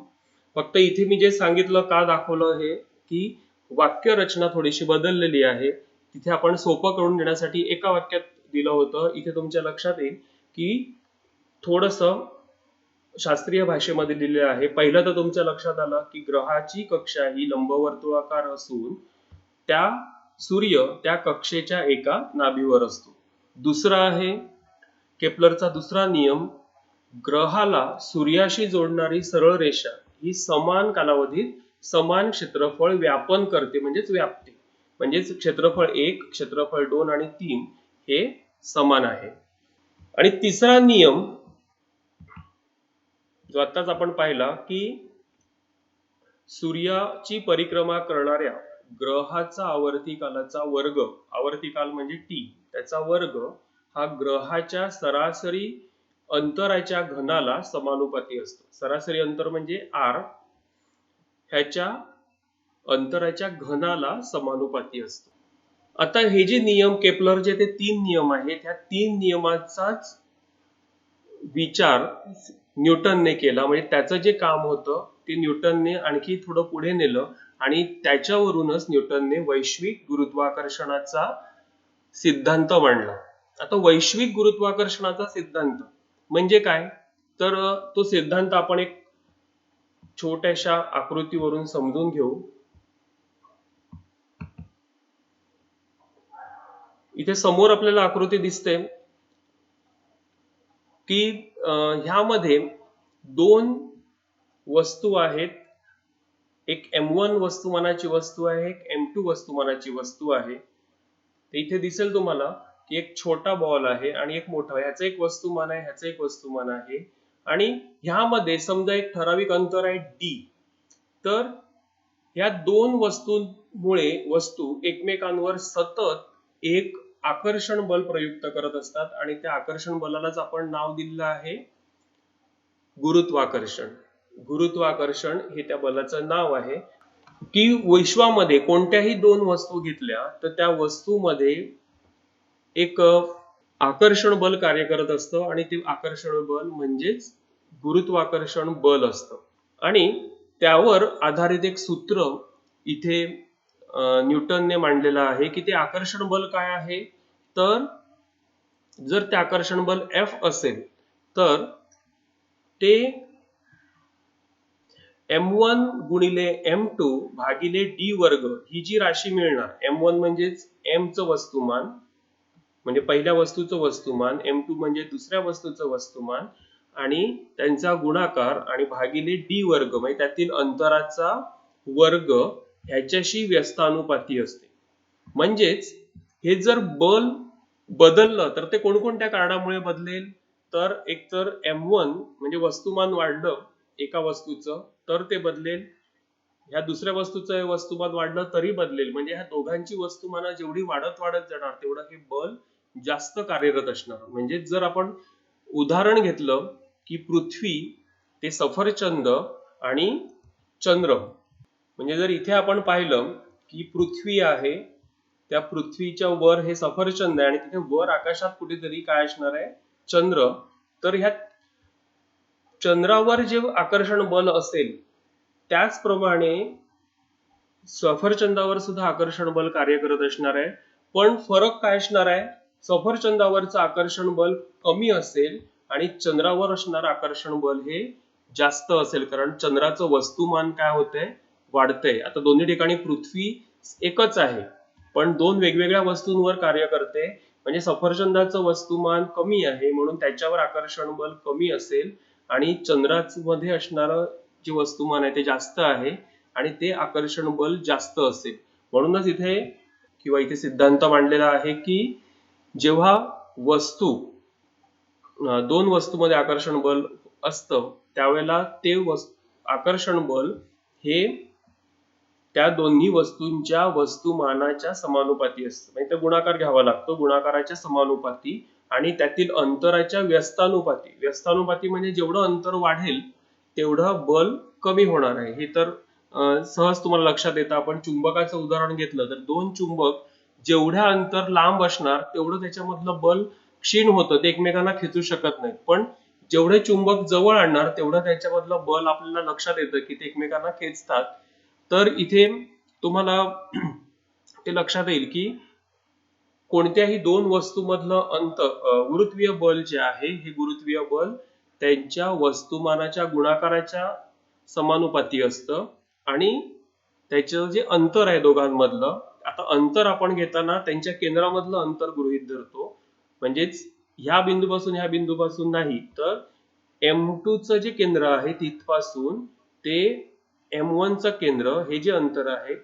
फक्त इथे मी जे सांगितलं का दाखवलं हे की वाक्य रचना थोडीशी बदललेली आहे. तिथे आपण सोपं करून देण्यासाठी एका वाक्यात दिलं होतं, इथे तुमच्या लक्षात येईल की थोडंसं शास्त्रीय भाषेमध्ये लिहिलेलं आहे. पहिलं तर तुमच्या लक्षात आलं की ग्रहाची कक्षा ही लंबवर्तुळाकार असून त्या सूर्य त्या कक्षेच्या एका नाभीवर असतो. दुसरा आहे केपलरचा दुसरा नियम, ग्रहाला सूर्याशी जोडणारी सरळ रेषा ही समान कालावधीत समान क्षेत्रफळ व्यापन करते म्हणजेच व्यापते. म्हणजेच क्षेत्रफळ 1, क्षेत्रफळ 2 आणि 3 हे समान आहे. आणि तिसरा नियम जो आताच आपण पाहिला की सूर्याची परिक्रमा करणाऱ्या ग्रहाचा आवर्तीकालाचा वर्ग, आवर्तीकाल म्हणजे टी, त्याचा वर्ग हा ग्रहाच्या सरासरी अंतराच्या घनाला समानुपाती असतो. सरासरी अंतर म्हणजे आर ह्याच्या अंतराच्या घनाला समानुपाती असतो. आता हे जे नियम केपलरचे ते 3 नियम आहेत, ह्या 3 नियमाचाच विचार न्यूटनने केला. म्हणजे त्याचं जे काम होतं ते न्यूटनने आणखी थोडं पुढे नेलं आणि त्याच्यावरूनच न्यूटनने वैश्विक गुरुत्वाकर्षणाचा सिद्धांत मांडला. आता वैश्विक गुरुत्वाकर्षणाचा सिद्धांत म्हणजे काय तर तो सिद्धांत आपण एक छोट्याशा आकृतीवरून समजून घेऊ. इथे समोर आपल्याला आकृती दिसते की ह्यामध्ये दोन वस्तू आहेत. एक M1 वस्तुमानाची वस्तू आहे, एक M2 वस्तुमानाची वस्तू आहे. इथे दिसेल तुम्हाला की एक छोटा बॉल आहे आणि एक मोठा, ह्याचं एक वस्तुमान आहे, ह्याचं एक वस्तुमान आहे. आणि ह्यामध्ये समजा एक ठराविक अंतर आहे D. तर ह्या दोन वस्तूंमुळे वस्तू एकमेकांवर सतत एक आकर्षण बल प्रयुक्त करत असतात आणि त्या आकर्षण बलालाच आपण नाव दिलेलं आहे गुरुत्वाकर्षण. गुरुत्वाकर्षण हे त्या बलाचं नाव आहे. की विश्वामध्ये कोणत्याही दोन वस्तू घेतल्या तर त्या वस्तूमध्ये एक आकर्षण बल कार्य करत असतं आणि ते आकर्षण बल म्हणजेच गुरुत्वाकर्षण बल असतं. आणि त्यावर आधारित एक सूत्र इथे न्यूटनने मांडलेलं आहे की ते आकर्षण बल काय आहे तर जर ते आकर्षण बल F असेल तर ते m1 गुणिले m2 भागिले d वर्ग ही जी राशी मिळणार, m1 म्हणजेच m चं वस्तुमान म्हणजे पहिल्या वस्तूचं वस्तुमान, m2 म्हणजे दुसऱ्या वस्तूचं वस्तुमान आणि त्यांचा गुणाकार आणि भागिले d वर्ग म्हणजे त्यातील अंतराचा वर्ग ह्याच्याशी व्यस्तानुपाती असते. म्हणजेच हे जर बल बदललं तर ते कोणकोणत्या कारणामुळे बदलेल, तर एकतर m1 म्हणजे वस्तुमान वाढलं एका वस्तूचं तर ते बदलेल, ह्या दुसऱ्या वस्तूचं वस्तुमान वाढलं तरी बदलेल. म्हणजे ह्या दोघांची वस्तुमानं जेवढी वाढत वाढत जाणार तेवढं हे बल जास्त कार्यरत असणार. म्हणजे जर आपण उदाहरण घेतलं की पृथ्वी ते सफरचंद आणि चंद्र, म्हणजे जर इथे आपण पाहिलं की पृथ्वी आहे, त्या पृथ्वीच्या वर हे सफरचंद आहे आणि तिथे वर आकाशात कुठेतरी काय असणार आहे, चंद्र. तर ह्या चंद्रावर जे आकर्षण बल असेल त्याचप्रमाणे सफरचंदावर सुद्धा आकर्षण बल कार्य करत असणार आहे. पण फरक काय असणार आहे, सफरचंदावरचं आकर्षण बल कमी असेल आणि चंद्रावर असणारं आकर्षण बल हे जास्त असेल, कारण चंद्राचं वस्तुमान काय होतंय, वाढतंय. आता दोन्ही ठिकाणी पृथ्वी एकच आहे पण दोन वेगवेगळ्या वस्तूंवर कार्य करते. म्हणजे सफरचंदाचं वस्तुमान कमी आहे म्हणून त्याच्यावर आकर्षण बल कमी असेल आणि चंद्रामध्ये असणारं जे वस्तुमान आहे ते जास्त आहे आणि ते आकर्षण बल जास्त असेल. म्हणूनच इथे किंवा इथे सिद्धांत मांडलेला आहे की जेव्हा वस्तू दोन वस्तूमध्ये आकर्षण बल असतं त्यावेळेला ते आकर्षण बल हे त्या दोन्ही वस्तूंच्या वस्तुमानाच्या समानुपाती असतं. म्हणजे ते गुणाकार घ्यावा लागतो, गुणाकाराच्या समानुपाती आणि त्यातील अंतराच्या व्यस्तानुपाती. व्यस्तानुपाती म्हणजे जेवढं अंतर वाढेल तेवढं बल कमी होणार आहे. हे तर सहज तुम्हाला लक्षात येतं. आपण चुंबकाचं उदाहरण घेतलं तर दोन चुंबक जेवढ्या अंतर लांब असणार तेवढं त्याच्यामधलं बल क्षीण होतं, ते एकमेकांना खेचू शकत नाहीत. पण जेवढे चुंबक जवळ आणणार तेवढं त्याच्यामधलं बल आपल्याला लक्षात येतं की ते एकमेकांना खेचतात. तर इथे तुम्हाला ते लक्षात येईल की कोणत्याही दोन वस्तूमधलं गुरुत्वीय बल जे आहे हे गुरुत्वीय बल त्यांच्या वस्तुमानाच्या गुणाकाराच्या समानुपाती असतं आणि त्याचं जे अंतर आहे दोघांमधलं, आता अंतर आपण घेताना त्यांच्या केंद्रामधलं अंतर गृहीत धरतो. म्हणजेच ह्या बिंदूपासून नाही तर m2 चं जे केंद्र आहे तिथपासून ते m1 चं केंद्र हे जे अंतर आहे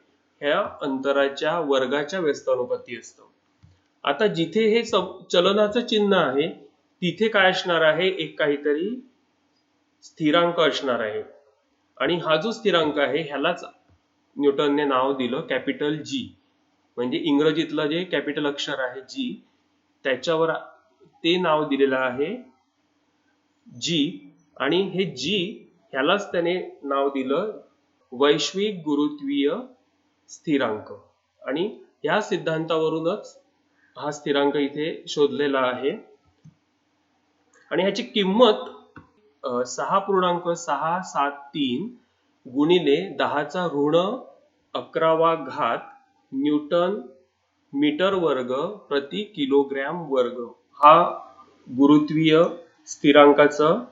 ह्या अंतराच्या वर्गाच्या व्यस्तानुपाती असतं. आता जिथे हे चलनाचं चिन्ह आहे तिथे काय असणार आहे, एक काहीतरी स्थिरांक असणार आहे आणि हा जो स्थिरांक आहे ह्यालाच न्यूटनने नाव दिलं कॅपिटल जी. म्हणजे इंग्रजीतलं जे कॅपिटल अक्षर आहे जी, त्याच्यावर ते नाव दिलेलं आहे जी. आणि हे जी ह्यालाच त्याने नाव दिलं वैश्विक गुरुत्वीय स्थिरांक. आणि या सिद्धांतावरूनच हा स्थिरांक इथे शोधलेला आहे आणि ह्याची किंमत 6.673 गुणिले 10⁻11 न्यूटन मीटर वर्ग प्रति किलोग्रॅम वर्ग हा गुरुत्वीय स्थिरांकाचं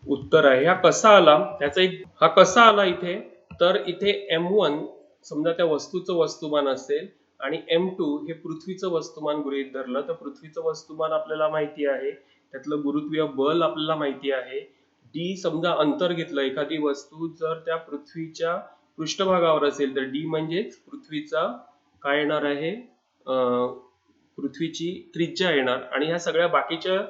उत्तर आहे. हा कसा आला इथे, तर इथे m1 समजा त्या वस्तूचं वस्तुमान असेल आणि m2 हे पृथ्वीचं वस्तुमान गृहीत धरलं तर पृथ्वीचं वस्तुमान आपल्याला माहिती आहे, त्यातलं गुरुत्वीय बल आपल्याला माहिती आहे. d समजा अंतर घेतलं, एखादी वस्तू जर त्या पृथ्वीच्या पृष्ठभागावर असेल तर d म्हणजेच पृथ्वीचा काय येणार आहे, पृथ्वीची त्रिज्या येणार. आणि ह्या सगळ्या बाकीच्या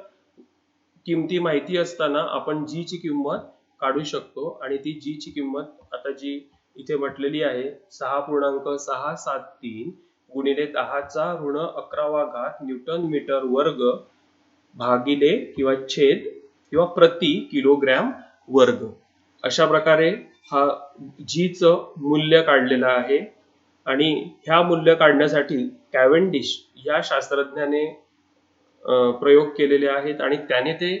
किमती माहिती असताना आपण g ची किंमत काढू शकतो आणि ती g ची किंमत आता जी इथे म्हटलेली आहे 6.673 गुणिले 10⁻11 न्यूटन मीटर वर्ग भागिले किंवा छेद किंवा प्रति किलोग्रॅम वर्ग, अशा प्रकारे हा g चं मूल्य काढलेलं आहे. आणि ह्या मूल्य काढण्यासाठी कॅव्हेंडिश या शास्त्रज्ञाने प्रयोग केलेले आहेत आणि त्याने ते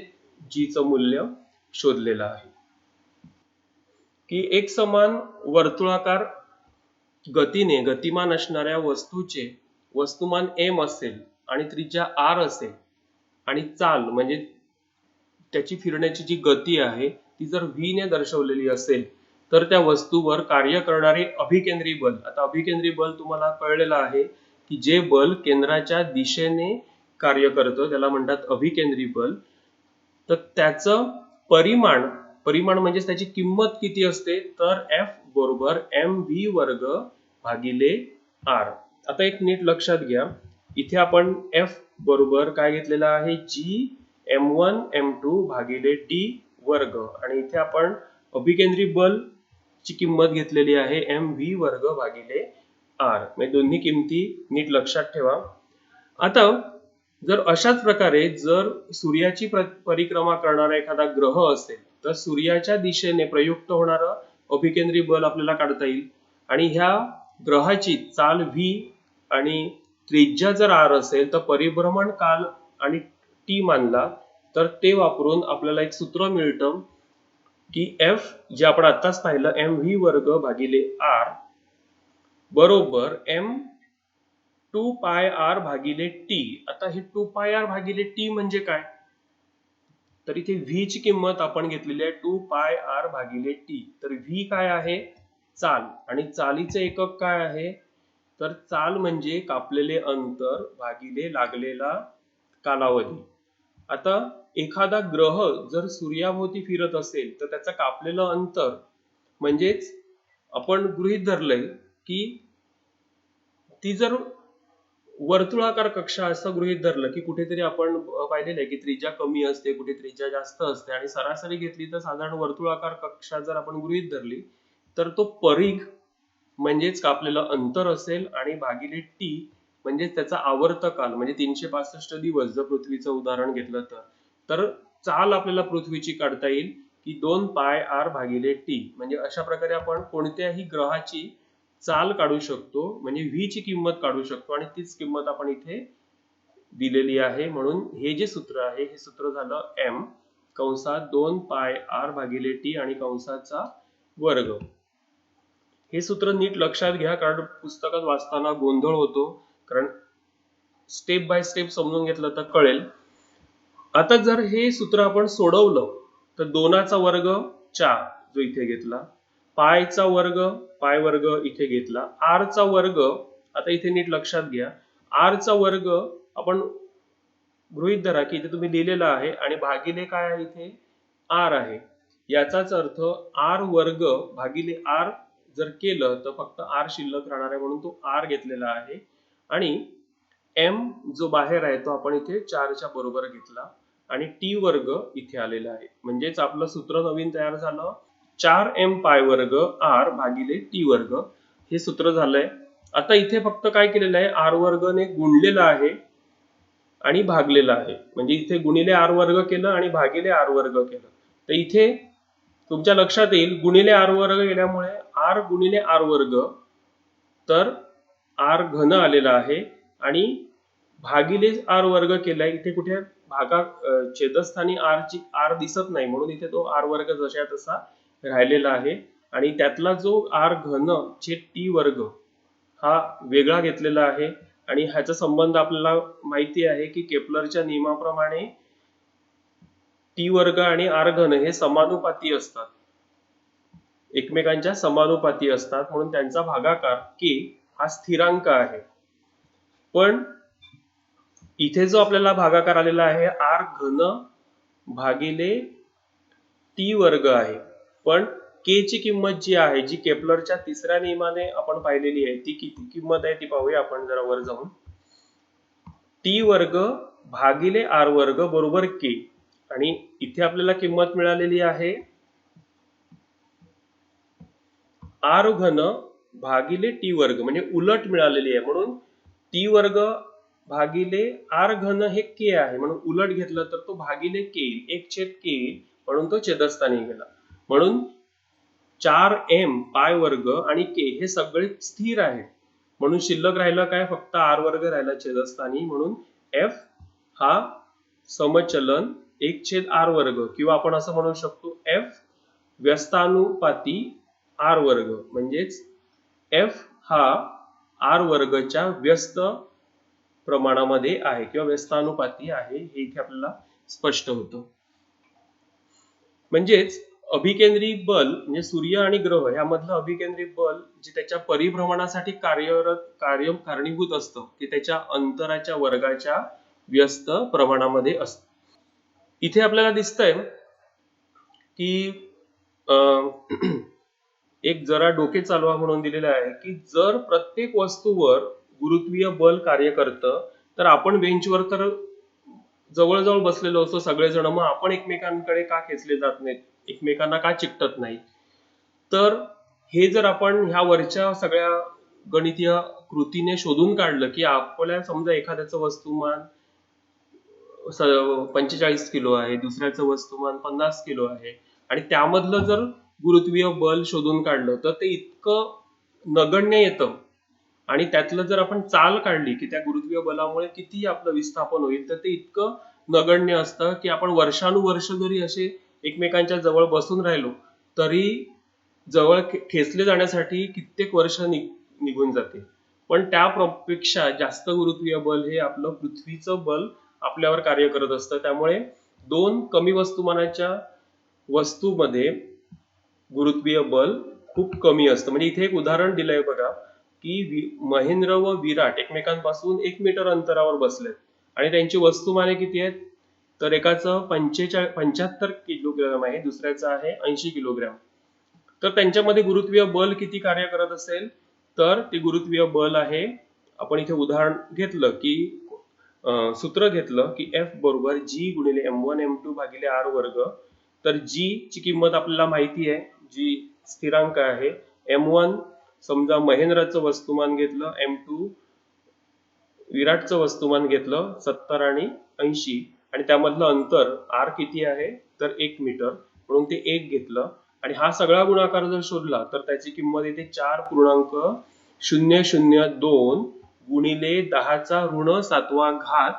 g चं मूल्य शोधलेलं आहे. की एक समान वर्तुळाकार गतीने गतिमान असणाऱ्या वस्तूचे वस्तुमान m असेल आणि त्रिज्या r असेल आणि चाल म्हणजे त्याची फिरण्याची जी गती आहे ती जर v ने दर्शवलेली असेल तर त्या वस्तूवर कार्य करणारे अभिकेंद्री बल. आता अभिकेंद्री बल तुम्हाला कळलेलं आहे की जे बल केंद्राच्या दिशेने कार्य करतं त्याला म्हणतात अभिकेंद्री बल. तर त्याचं परिमाण परिमाण म्हणजे त्याची किंमत किती असते तर F बरोबर mv वर्ग भागिले r. आता एक नीट लक्षात घ्या, इथे आपण F बरोबर काय घेतलेला आहे G m1 m2 भागिले d वर्ग आणि इथे आपण अभिकेंद्री बल ची किंमत घेतलेली आहे mv वर्ग भागिले r. म्हणजे दोन्ही किमती नीट लक्षात ठेवा. आता जर अशाच प्रकारे जर सूर्याची परिक्रमा करणारा एखादा ग्रह असेल तर सूर्याच्या दिशेने प्रयुक्त होणारं अभिकेंद्री बल आपल्याला काढता येईल आणि ह्या ग्रहाची चाल v आणि त्रिज्या जर r असेल तर परिभ्रमण काल आणि t मानला तर ते वापरून आपल्याला एक सूत्र मिळतं की F जे आपण आत्ताच पाहिलं mv वर्ग भागिले r बरोबर m 2 पाय r भागिले t. आता हे 2 पाय r भागिले t म्हणजे काय तर इथे v ची किंमत आपण घेतलेली आहे 2 पाय r भागिले t. तर v काय आहे चाल आणि चालीचे एकक काय आहे तर चाल म्हणजे कापलेले अंतर भागिले लागलेला कालावधी. आता एखादा ग्रह जर सूर्याभोवती फिरत असेल तर त्याचं कापलेलं अंतर म्हणजेच आपण गृहीत धरलंय की ती जर वर्तुळाकार कक्षा असं गृहीत धरलं की कुठेतरी आपण पाहिलेलं आहे की त्रिज्या कमी असते कुठे त्रिज्या जास्त असते आणि सरासरी घेतली तर साधारण वर्तुळाकार कक्षा जर आपण गृहीत धरली तर तो परिघ म्हणजेच कापलेलं अंतर असेल आणि भागिले टी म्हणजेच त्याचा आवर्त काल म्हणजे 365 दिवस जर पृथ्वीचं उदाहरण घेतलं तर चाल आपल्याला पृथ्वीची काढता येईल की 2 पाय r भागिले टी. म्हणजे अशा प्रकारे आपण कोणत्याही ग्रहाची चाल काढू शकतो म्हणजे v ची किंमत काढू शकतो आणि तीच किंमत आपण इथे दिलेली आहे. म्हणून हे जे सूत्र आहे हे सूत्र झालं m कंसात 2 पाय r भागिले टी आणि कंसाचा वर्ग. हे सूत्र नीट लक्षात घ्या कारण पुस्तकात वाचताना गोंधळ होतो, कारण स्टेप बाय स्टेप समजून घेतलं तर कळेल. आता जर हे सूत्र आपण सोडवलं तर 2चा वर्ग 4 जो इथे घेतला, पायचा वर्ग पाय वर्ग इथे घेतला, r चा वर्ग आता इथे नीट लक्षात घ्या r चा वर्ग आपण गृहीत धरा की इथे तुम्ही लिहिलेला आहे आणि भागिले काय आहे इथे r आहे. याचाच अर्थ r वर्ग भागिले r जर केलं तर फक्त r शिल्लक राहणार आहे म्हणून तो r घेतलेला आहे आणि m जो बाहेर आहे तो आपण इथे 4 च्या बरोबर घेतला आणि t वर्ग इथे आलेला आहे. म्हणजेच आपलं सूत्र नवीन तयार झालं 4m पाय वर्ग r भागिले t वर्ग. हे सूत्र झालंय. आता इथे फक्त काय केलेलं आहे r वर्ग ने गुणलेलं आहे आणि भागलेलं आहे म्हणजे इथे गुणिले r वर्ग केलं आणि भागिले r वर्ग केलं. तर इथे तुमच्या लक्षात येईल गुणिले r वर्ग केल्यामुळे r गुणिले r वर्ग तर r घन आलेला आहे आणि भागिले r वर्ग केलाय इथे कुठे भागा छेदस्थानी r दिसत नाही म्हणून इथे तो r वर्ग जशा तसा राहिलेला आहे आणि त्यातला जो r घन छेद t वर्ग हा वेगळा घेतलेला आहे आणि ह्याचा संबंध आपल्याला माहिती आहे की केपलरच्या नियमाप्रमाणे t वर्ग आणि r घन हे समानुपाती असतात, एकमेकांच्या समानुपाती असतात म्हणून त्यांचा भागाकार k हा स्थिरांक आहे. पण इथे जो आपल्याला भागाकार आलेला आहे r घन भागिले t वर्ग आहे, पण k ची किंमत जी आहे जी केपलरच्या तिसऱ्या नियमाने आपण पाहिलेली आहे ती किती किंमत आहे ती पाहूया आपण जरा वर जाऊन. t वर्ग भागिले r वर्ग बरोबर k आणि इथे आपल्याला किंमत मिळालेली आहे r घन भागिले t वर्ग म्हणजे उलट मिळालेली आहे म्हणून t वर्ग भागिले r घन हे k आहे म्हणून उलट घेतलं तर तो भागिले k 1/k म्हणून तो छेदस्थानी गेला. म्हणून 4m पाय वर्ग आणि k हे सगळे स्थिर आहेत म्हणून शिल्लक राहिलं काय फक्त r वर्ग राहिला छेदस्थानी म्हणून f हा समचलन 1/r वर्ग किंवा आपण असं म्हणू शकतो f व्यस्तानुपाती r वर्ग म्हणजेच f हा r वर्गच्या व्यस्त प्रमाणामध्ये आहे किंवा व्यस्तानुपाती आहे हे इथे आपल्याला स्पष्ट होतं. म्हणजेच अभिकेंद्री बल म्हणजे सूर्य आणि ग्रह यामधलं अभिकेंद्री बल जे त्याच्या परिभ्रमणासाठी कारणीभूत असतं ते त्याच्या अंतराच्या वर्गाच्या व्यस्त प्रमाणामध्ये असतं. इथे आपल्याला दिसतंय की अं, एक जरा डोके चालवा म्हणून दिलेलं आहे की जर प्रत्येक वस्तूवर गुरुत्वीय बल कार्य करतं तर आपण बेंचवर तर जवळजवळ बसलेलो असतो सगळेजण, मग आपण एकमेकांकडे का खेचले जात नाहीत, एकमेकांना का चिकटत नाही? तर हे जर आपण ह्या वरच्या सगळ्या गणितीय कृतीने शोधून काढलं की आपल्या समजा एखाद्याचं वस्तुमान 45 किलो आहे, दुसऱ्याचं वस्तुमान 50 किलो आहे आणि त्यामधलं जर गुरुत्वीय बल शोधून काढलं तर ते इतकं नगण्य येतं आणि त्यातलं जर आपण चाल काढली की त्या गुरुत्वीय बलामुळे किती आपलं विस्थापन होईल तर ते इतकं नगण्य असतं की आपण वर्षानुवर्ष जरी असे एकमेकांच्या जवळ बसून राहिलो तरी जवळ खेचले जाण्यासाठी कित्येक वर्ष निघून जाते. पण त्यापेक्षा जास्त गुरुत्वीय बल हे आपलं पृथ्वीचं बल आपल्यावर कार्य करत असतं. त्यामुळे दोन कमी वस्तुमानाच्या वस्तूमध्ये गुरुत्वीय बल खूप कमी असतं. म्हणजे इथे एक उदाहरण दिलंय बघा की महेंद्र व विराट एकमेकांपासून 1 मीटर अंतरावर बसलेत आणि त्यांची वस्तुमाने किती आहेत, तर एकाचं 75 किलोग्रॅम आहे, दुसऱ्याचं आहे 80 किलोग्रॅम. तर त्यांच्यामध्ये गुरुत्वीय बल किती कार्य करत असेल, तर ते गुरुत्वीय बल आहे, आपण इथे उदाहरण घेतलं की सूत्र घेतलं की F बरोबर G गुणिले M1 M2 भागिले R वर्ग. तर G ची किंमत आपल्याला माहिती आहे, जी स्थिरांक आहे. M1 समजा महेंद्राचं वस्तुमान घेतलं, M2 विराटचं वस्तुमान घेतलं 70 आणि 80 आणि त्यामधलं अंतर R किती आहे, तर 1 मीटर, म्हणून ते 1 घेतलं आणि हा सगळा गुणाकार जर शोधला तर त्याची किंमत येते 4.002 गुणिले 10⁻⁷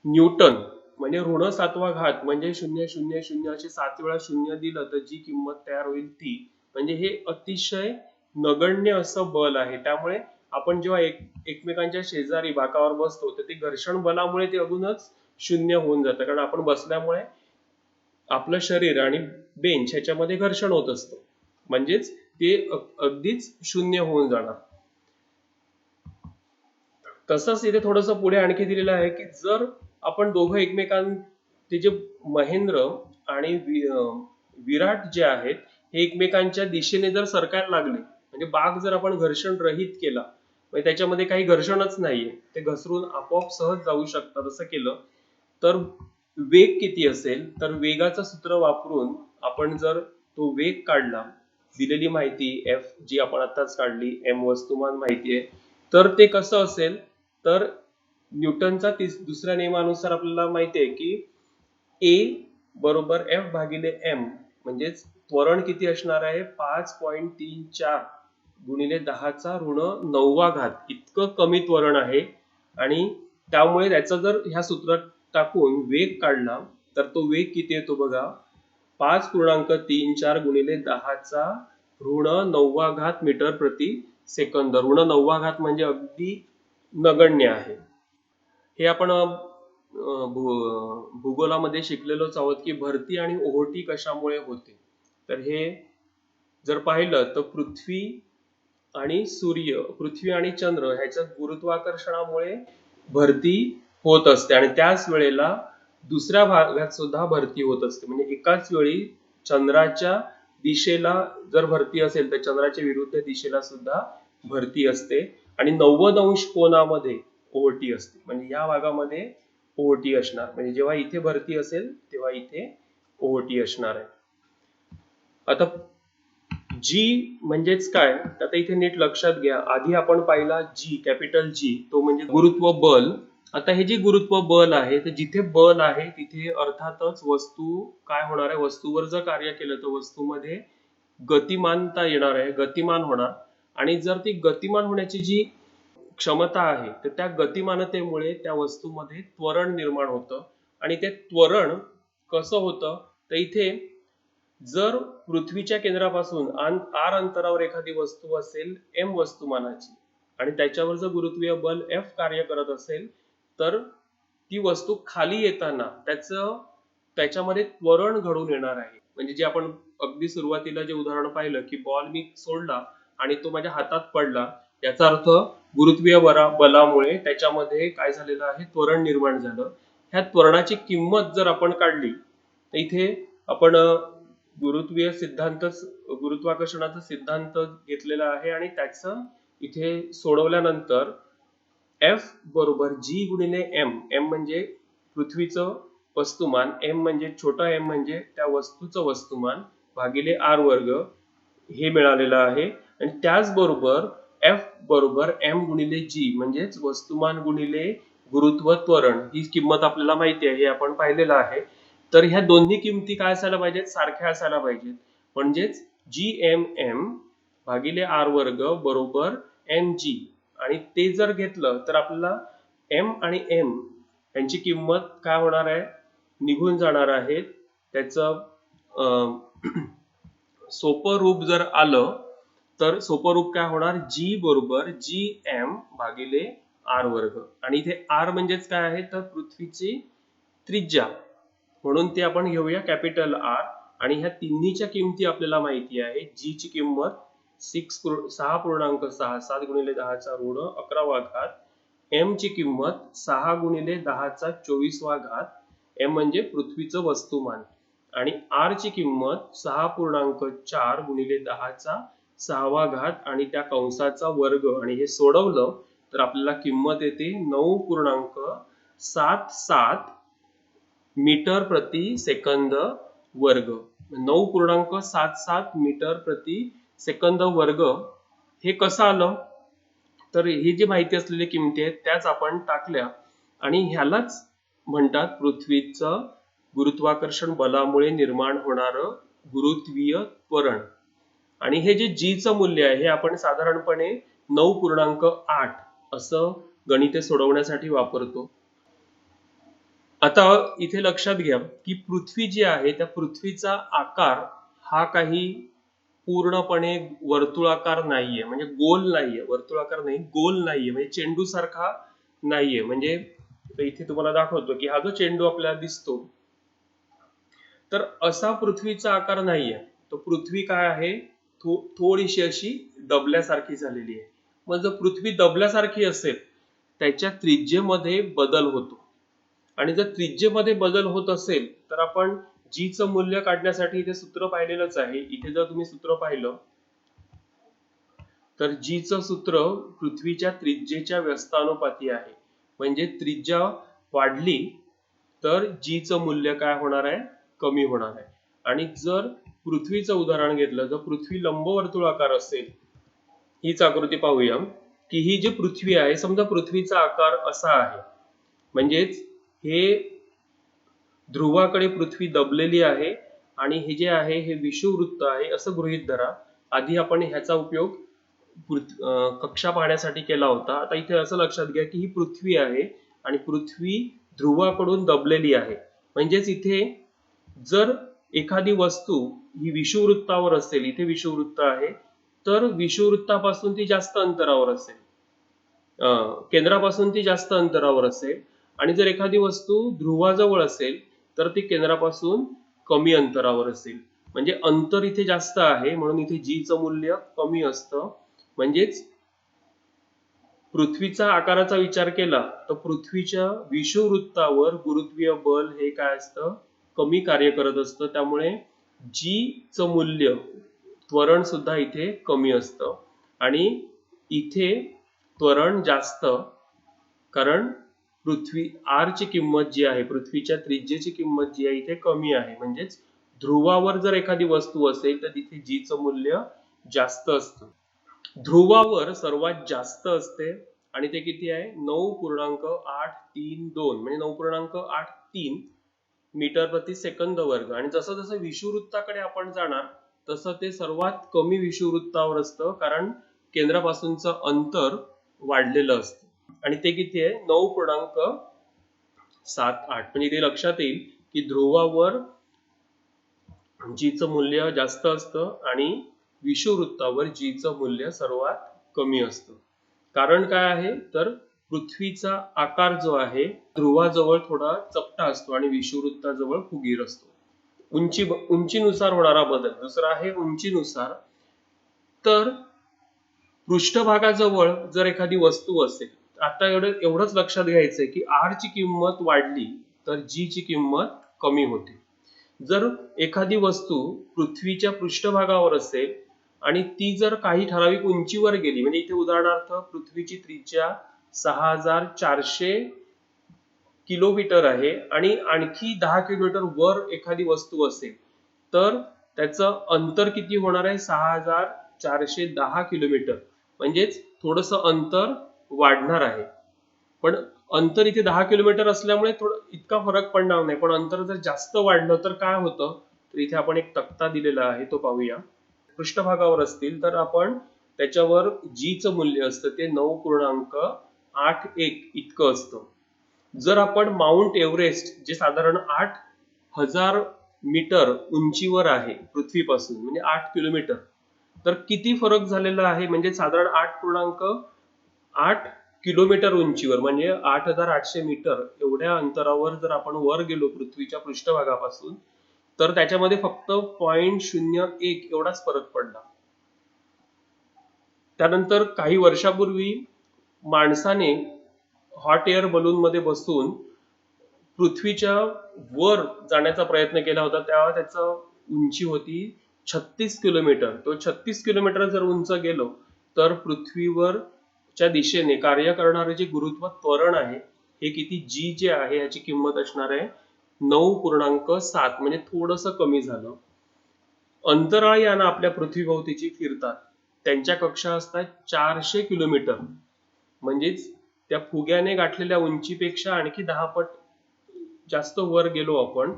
न्यूटन. म्हणजे ऋण 7 म्हणजे 000 असे 7 वेळा शून्य दिलं तर जी किंमत तयार होईल ती. म्हणजे हे अतिशय नगण्य असं बल आहे. त्यामुळे आपण जेव्हा एकमेकांच्या शेजारी बाकावर बसतो तर ते घर्षण बलामुळे ते अजूनच शून्य होऊन जातं, कारण आपण बसल्यामुळे आपलं शरीर आणि बेंच ह्याच्यामध्ये घर्षण होत असतं, म्हणजेच ते अगदीच शून्य होऊन जाणार. तसंच इथे थोडस पुढे आणखी दिलेलं आहे की जर आपण दोघं ते जे महेंद्र आणि विराट जे आहेत हे एकमेकांच्या दिशेने जर सरकायला लागले, म्हणजे बाग जर आपण घर्षण रहित केला, म्हणजे त्याच्यामध्ये काही घर्षणच नाहीये, ते घसरून आपोआप सहज जाऊ शकतात, असं केलं तर वेग किती असेल, तर वेगाचं सूत्र वापरून आपण जर तो वेग काढला, दिलेली माहिती F जी आपण आताच काढली, M वस्तुमान माहिती आहे, तर ते कसं असेल, तर न्यूटनचा दुसऱ्या नियमानुसार आपल्याला माहिती आहे की A बरोबर F भागिले M, म्हणजेच त्वरण किती असणार आहे, 5.34 गुणिले 10⁻⁹ इतकं कमी त्वरण आहे. आणि त्यामुळे त्याचा जर ह्या सूत्रात टाकून वेग काढला तर तो वेग किती येतो बघा, 5.34 गुणिले 10⁻⁹ मीटर प्रति सेकंद. ऋण 9 म्हणजे अगदी नगण्य आहे. हे आपण भूगोलामध्ये शिकलेलोच आहोत की भरती आणि ओहोटी कशामुळे होते. तर हे जर पाहिलं तर पृथ्वी आणि चंद्र ह्याच्या गुरुत्वाकर्षणामुळे भरती होत असते आणि त्याच वेळेला दुसऱ्या भागात सुद्धा भरती होत असते. म्हणजे एकाच वेळी चंद्राच्या दिशेला जर भरती असेल तर चंद्राच्या विरुद्ध दिशेला सुद्धा भरती असते आणि 90° कोनामध्ये ओहोटी असते. म्हणजे या भागामध्ये ओहोटी असणार, म्हणजे जेव्हा इथे भरती असेल तेव्हा इथे ओहोटी असणार आहे. आता जी म्हणजेच काय, आता इथे नीट लक्षात घ्या, आधी आपण पाहिला जी, कॅपिटल जी, तो म्हणजे गुरुत्व बल. आता हे जे गुरुत्व बल आहे तर जिथे बल आहे तिथे अर्थातच वस्तू काय होणार आहे, वस्तूवर जर कार्य केलं तर वस्तूमध्ये गतिमानता येणार आहे, गतिमान होणार. आणि जर ती गतिमान होण्याची जी क्षमता आहे तर त्या गतिमानतेमुळे त्या वस्तूमध्ये त्वरण निर्माण होतं. आणि ते त्वरण कसं होतं, तर इथे जर पृथ्वीच्या केंद्रापासून R अंतरावर एखादी वस्तू असेल M वस्तुमानाची आणि त्याच्यावर जर गुरुत्वीय बल F कार्य करत असेल तर ती वस्तू खाली येताना त्याचं त्याच्यामध्ये त्वरण घडून येणार आहे. म्हणजे जे आपण अगदी सुरुवातीला जे उदाहरण पाहिलं की बॉल मी सोडला आणि तो माझ्या हातात पडला, याचा अर्थ गुरुत्वीय बलामुळे त्याच्यामध्ये काय झालेलं आहे, त्वरण निर्माण झालं. ह्या त्वरणाची किंमत जर आपण काढली तर इथे आपण गुरुत्वाकर्षणाचा सिद्धांत घेतलेला आहे आणि त्याचं इथे सोडवल्यानंतर F बरोबर G गुणिले M, M म्हणजे पृथ्वीचं वस्तुमान, M म्हणजे छोटा m म्हणजे त्या वस्तूचं वस्तुमान, भागिले r वर्ग हे मिळालेलं आहे. आणि त्याचबरोबर F बरोबर M गुणिले G म्हणजेच वस्तुमान गुणिले गुरुत्व त्वरण ही किंमत आपल्याला माहिती आहे, हे आपण पाहिलेलं आहे. तर ह्या दोन्ही किमती काय असायला पाहिजेत, सारख्या असायला पाहिजेत. म्हणजेच GMM भागिले r वर्ग बरोबर mg, आणि ते जर घेतलं तर आपल्याला m आणि m यांची किंमत काय होणार आहे, निघून जाणार आहे. त्याचं सोपं रूप जर आलं तर सोपं रूप काय होणार, G बरोबर GM भागिले r वर्ग. आणि इथे r म्हणजेच काय आहे तर पृथ्वीची त्रिज्या, म्हणून ते आपण घेऊया कॅपिटल R. आणि ह्या तिन्हीच्या किमती आपल्याला माहिती आहे. G ची किंमत 6.6 7 गुणिले 10चा ऋण 11वा घात, M ची किंमत 6 गुणिले 10चा 24वा घात, M म्हणजे पृथ्वीचं वस्तुमान, आणि R ची किंमत 6.4 गुणिले 10चा 6वा घात आणि त्या कंसाचा वर्ग. आणि हे सोडवलं तर आपल्याला किंमत येते 9.77 मीटर प्रति सेकंद वर्ग. 9.77 मीटर प्रति सेकंद वर्ग हे कसं आलं, तर ही जी माहिती असलेली किमती आहेत त्याच आपण टाकल्या, आणि ह्यालाच म्हणतात पृथ्वीचं गुरुत्वाकर्षण बलामुळे निर्माण होणारं गुरुत्वीय त्वरण. आणि हे जे G चं मूल्य आहे हे आपण साधारणपणे 9.8 असं गणिते सोडवण्यासाठी वापरतो. आता इथे लक्षात घ्या की पृथ्वी जी आहे त्या पृथ्वीचा आकार हा काही पूर्णपणे वर्तुळाकार नाहीये, म्हणजे गोल नाहीये, वर्तुळाकार नाही, गोल नाहीये, म्हणजे चेंडू सारखा नाहीये. म्हणजे इथे तुम्हाला दाखवतो की हा जो चेंडू आपल्याला दिसतो तर असा पृथ्वीचा आकार नाहीये. तो पृथ्वी काय आहे, थोडीशी अशी दबल्यासारखी झालेली आहे. मग जर पृथ्वी दबल्यासारखी असेल त्याच्या त्रिज्येमध्ये बदल होतो, आणि जर त्रिज्येमध्ये बदल होत असेल तर आपण G चं मूल्य काढण्यासाठी इथे सूत्र पाहिलेलंच आहे. इथे जर तुम्ही सूत्र पाहिलं तर G चं सूत्र पृथ्वीच्या त्रिज्येच्या व्यस्तानुपाती आहे. म्हणजे त्रिज्या वाढली तर G चं मूल्य काय होणार आहे, कमी होणार आहे. आणि जर पृथ्वीचं उदाहरण घेतलं तर पृथ्वी लंबवर्तुळाकार असेल, हीच आकृती पाहूया की ही जी पृथ्वी आहे, समजा पृथ्वीचा आकार असा आहे, म्हणजेच हे ध्रुवाकडे पृथ्वी दबलेली आहे आणि हे जे आहे हे विषुववृत्त आहे असं गृहीत धरा. आधी आपण ह्याचा उपयोग कक्षा पाहण्यासाठी केला होता. आता इथे असं लक्षात घ्या की ही पृथ्वी आहे आणि पृथ्वी ध्रुवाकडून दबलेली आहे. म्हणजेच इथे जर एखादी वस्तू ही विषुववृत्तावर असेल, इथे विषुववृत्त आहे, तर विषुववृत्तापासून ती जास्त अंतरावर असेल, केंद्रापासून ती जास्त अंतरावर असेल. आणि जर एखादी वस्तू ध्रुवाजवळ असेल तर ती केंद्रापासून कमी अंतरावर असेल. म्हणजे अंतर इथे जास्त आहे म्हणून इथे G चं मूल्य कमी असतं. म्हणजेच पृथ्वीचा आकाराचा विचार केला तर पृथ्वीच्या विषुववृत्तावर गुरुत्वीय बल हे काय असतं, कमी कार्य करत असतं. त्यामुळे G चं मूल्य त्वरण सुद्धा इथे कमी असतं, आणि इथे त्वरण जास्त, कारण पृथ्वी R ची किंमत जी आहे, पृथ्वीच्या त्रिज्येची किंमत जी आहे इथे कमी आहे. म्हणजेच ध्रुवावर जर एखादी वस्तू असेल तर तिथे G चं मूल्य जास्त असतं. ध्रुवावर सर्वात जास्त असते आणि ते किती आहे, 9.832 म्हणजे 9.83 मीटर प्रति सेकंद वर्ग. आणि जसं जसं विषुववृत्ताकडे आपण जाणार तसं ते सर्वात कमी विषुववृत्तावर असतं, कारण केंद्रापासूनचं अंतर वाढलेलं असतं. आणि ते किती आहे, 9.78. म्हणजे ते लक्षात येईल की ध्रुवावर G चं मूल्य जास्त असतं आणि विषुववृत्तावर G चं मूल्य सर्वात कमी असतं. कारण काय आहे तर पृथ्वीचा आकार जो आहे ध्रुवाजवळ थोडा चपटा असतो आणि विषुववृत्ताजवळ फुगीर असतो. उंचीनुसार होणारा बदल. दुसरा आहे उंचीनुसार. तर पृष्ठभागाजवळ जर एखादी वस्तू असेल, आता एवढंच लक्षात घ्यायचंय की आर ची किंमत वाढली तर जी ची किंमत कमी होते. जर एखादी वस्तू पृथ्वीच्या पृष्ठभागावर असेल आणि ती जर काही ठराविक उंचीवर गेली, म्हणजे इथे उदाहरणार्थ पृथ्वीची त्रिज्या 6400 किलोमीटर आहे आणि आणखी 10 किलोमीटर वर एखादी वस्तू असेल तर त्याचं अंतर किती होणार आहे? 6410 किलोमीटर. म्हणजेच थोडस अंतर वाढणार आहे. पण अंतर इथे 10 किलोमीटर असल्यामुळे इतका फरक पडणार नाही. पण अंतर जर जास्त वाढलं तर काय होतं? तर इथे आपण एक तक्ता दिलेला आहे, तो पाहूया. पृष्ठभागावर असतील तर आपण त्याच्यावर जी चं मूल्य असतं ते 9.81 इतकं असतं. जर आपण माउंट एव्हरेस्ट, जे साधारण 8000 मीटर उंचीवर आहे पृथ्वीपासून, म्हणजे 8 किलोमीटर, तर किती फरक झालेला आहे? म्हणजे साधारण 8.8 किलोमीटर उंचीवर, म्हणजे 8800 मीटर एवढ्या अंतरावर जर आपण वर गेलो पृथ्वीच्या पृष्ठभागापासून, तर त्याच्यामध्ये फक्त 0.01 एवढाच फरक पडला. त्यानंतर काही वर्षापूर्वी माणसाने हॉट एअर बलून मध्ये बसून पृथ्वीच्या वर जाण्याचा प्रयत्न केला होता. तेव्हा त्याचा उंची होती 36 किलोमीटर. तो 36 किलोमीटर जर उंच गेलो तर पृथ्वीवरच्या दिशेने कार्य करणारे जे गुरुत्व त्वरण आहे हे किती, जी जे आहे याची किंमत असणार आहे 9.7, म्हणजे थोडस कमी झालं. अंतराळ यानं आपल्या पृथ्वीभोवतीची फिरतात. त्यांच्या कक्षा असतात 400 किलोमीटर. म्हणजेच त्या फुग्याने गाठलेल्या उंचीपेक्षा आणखी 10 पट जास्त वर गेलो आपण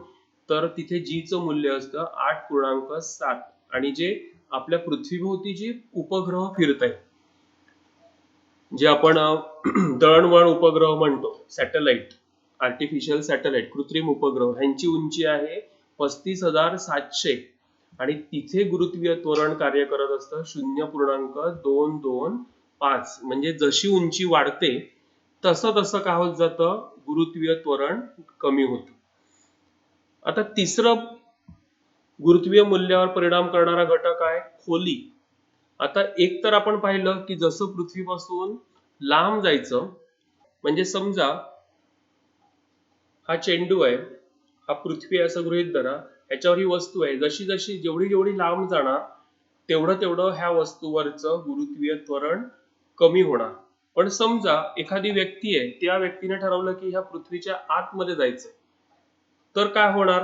तर तिथे जी चं मूल्य असतं 8.7. आणि जे आपल्या पृथ्वीभोवती जे उपग्रह फिरत आहेत, जे आपण दळणवळण उपग्रह म्हणतो, सॅटेलाइट, आर्टिफिशियल सॅटेलाइट, कृत्रिम उपग्रह, ह्यांची उंची आहे 35,700 आणि तिथे गुरुत्वीय त्वरण कार्य करत असतं 0.225. म्हणजे जशी उंची वाढते तसं तसं काय होत जातं, गुरुत्वीय त्वरण कमी होतं. आता तिसरं गुरुत्वीय मूल्यावर परिणाम करणारा घटक आहे खोली. आता एक तर आपण पाहिलं की जसं पृथ्वीपासून लांब जायचं, म्हणजे समजा हा चेंडू आहे, हा पृथ्वी असं गृहीत धरा, ह्याच्यावर ही वस्तू आहे, जशी जशी जेवढी लांब जाणार तेवढं ह्या वस्तूवरचं गुरुत्वीय त्वरण कमी होणार. पण समजा एखादी व्यक्ती आहे, त्या व्यक्तीने ठरवलं की ह्या पृथ्वीच्या आतमध्ये जायचं, तर काय होणार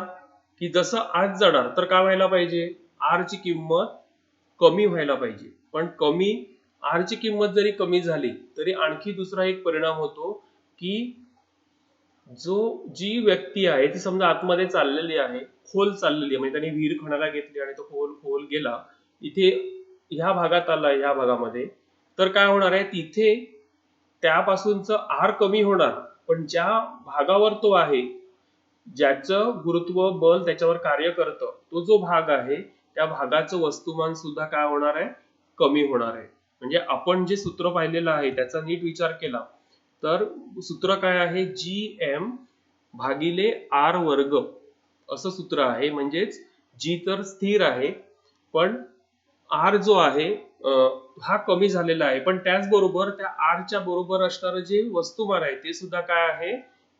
की जसं आत जाणार तर काय व्हायला पाहिजे, आर ची किंमत कमी व्हायला पाहिजे. पण आर ची किंमत जरी कमी झाली तरी आणखी दुसरा एक परिणाम होतो की जी व्यक्ती आहे ती समजा आतमध्ये चाललेली आहे, खोल चाललेली आहे, म्हणजे त्याने विहीर खणायला घेतली आणि तो खोल गेला, इथे ह्या भागात आला, ह्या भागामध्ये, तर काय होणार आहे, तिथे त्यापासूनच आर कमी होणार. पण ज्या भागावर तो आहे, ज्याचं गुरुत्व बल त्याच्यावर कार्य करतं, तो जो भाग आहे त्या भागाचं वस्तुमान सुद्धा काय होणार आहे, कमी होणार आहे. म्हणजे आपण जे सूत्र पाहिलेलं आहे त्याचा नीट विचार केला तर सूत्र काय आहे, जी एम भागिले आर वर्ग असं सूत्र आहे. म्हणजेच जी तर स्थिर आहे पण आर जो आहे हा कमी झालेला आहे, पण त्याचबरोबर त्या आरच्या बरोबर असणारं जे वस्तुमान आहे ते सुद्धा काय आहे,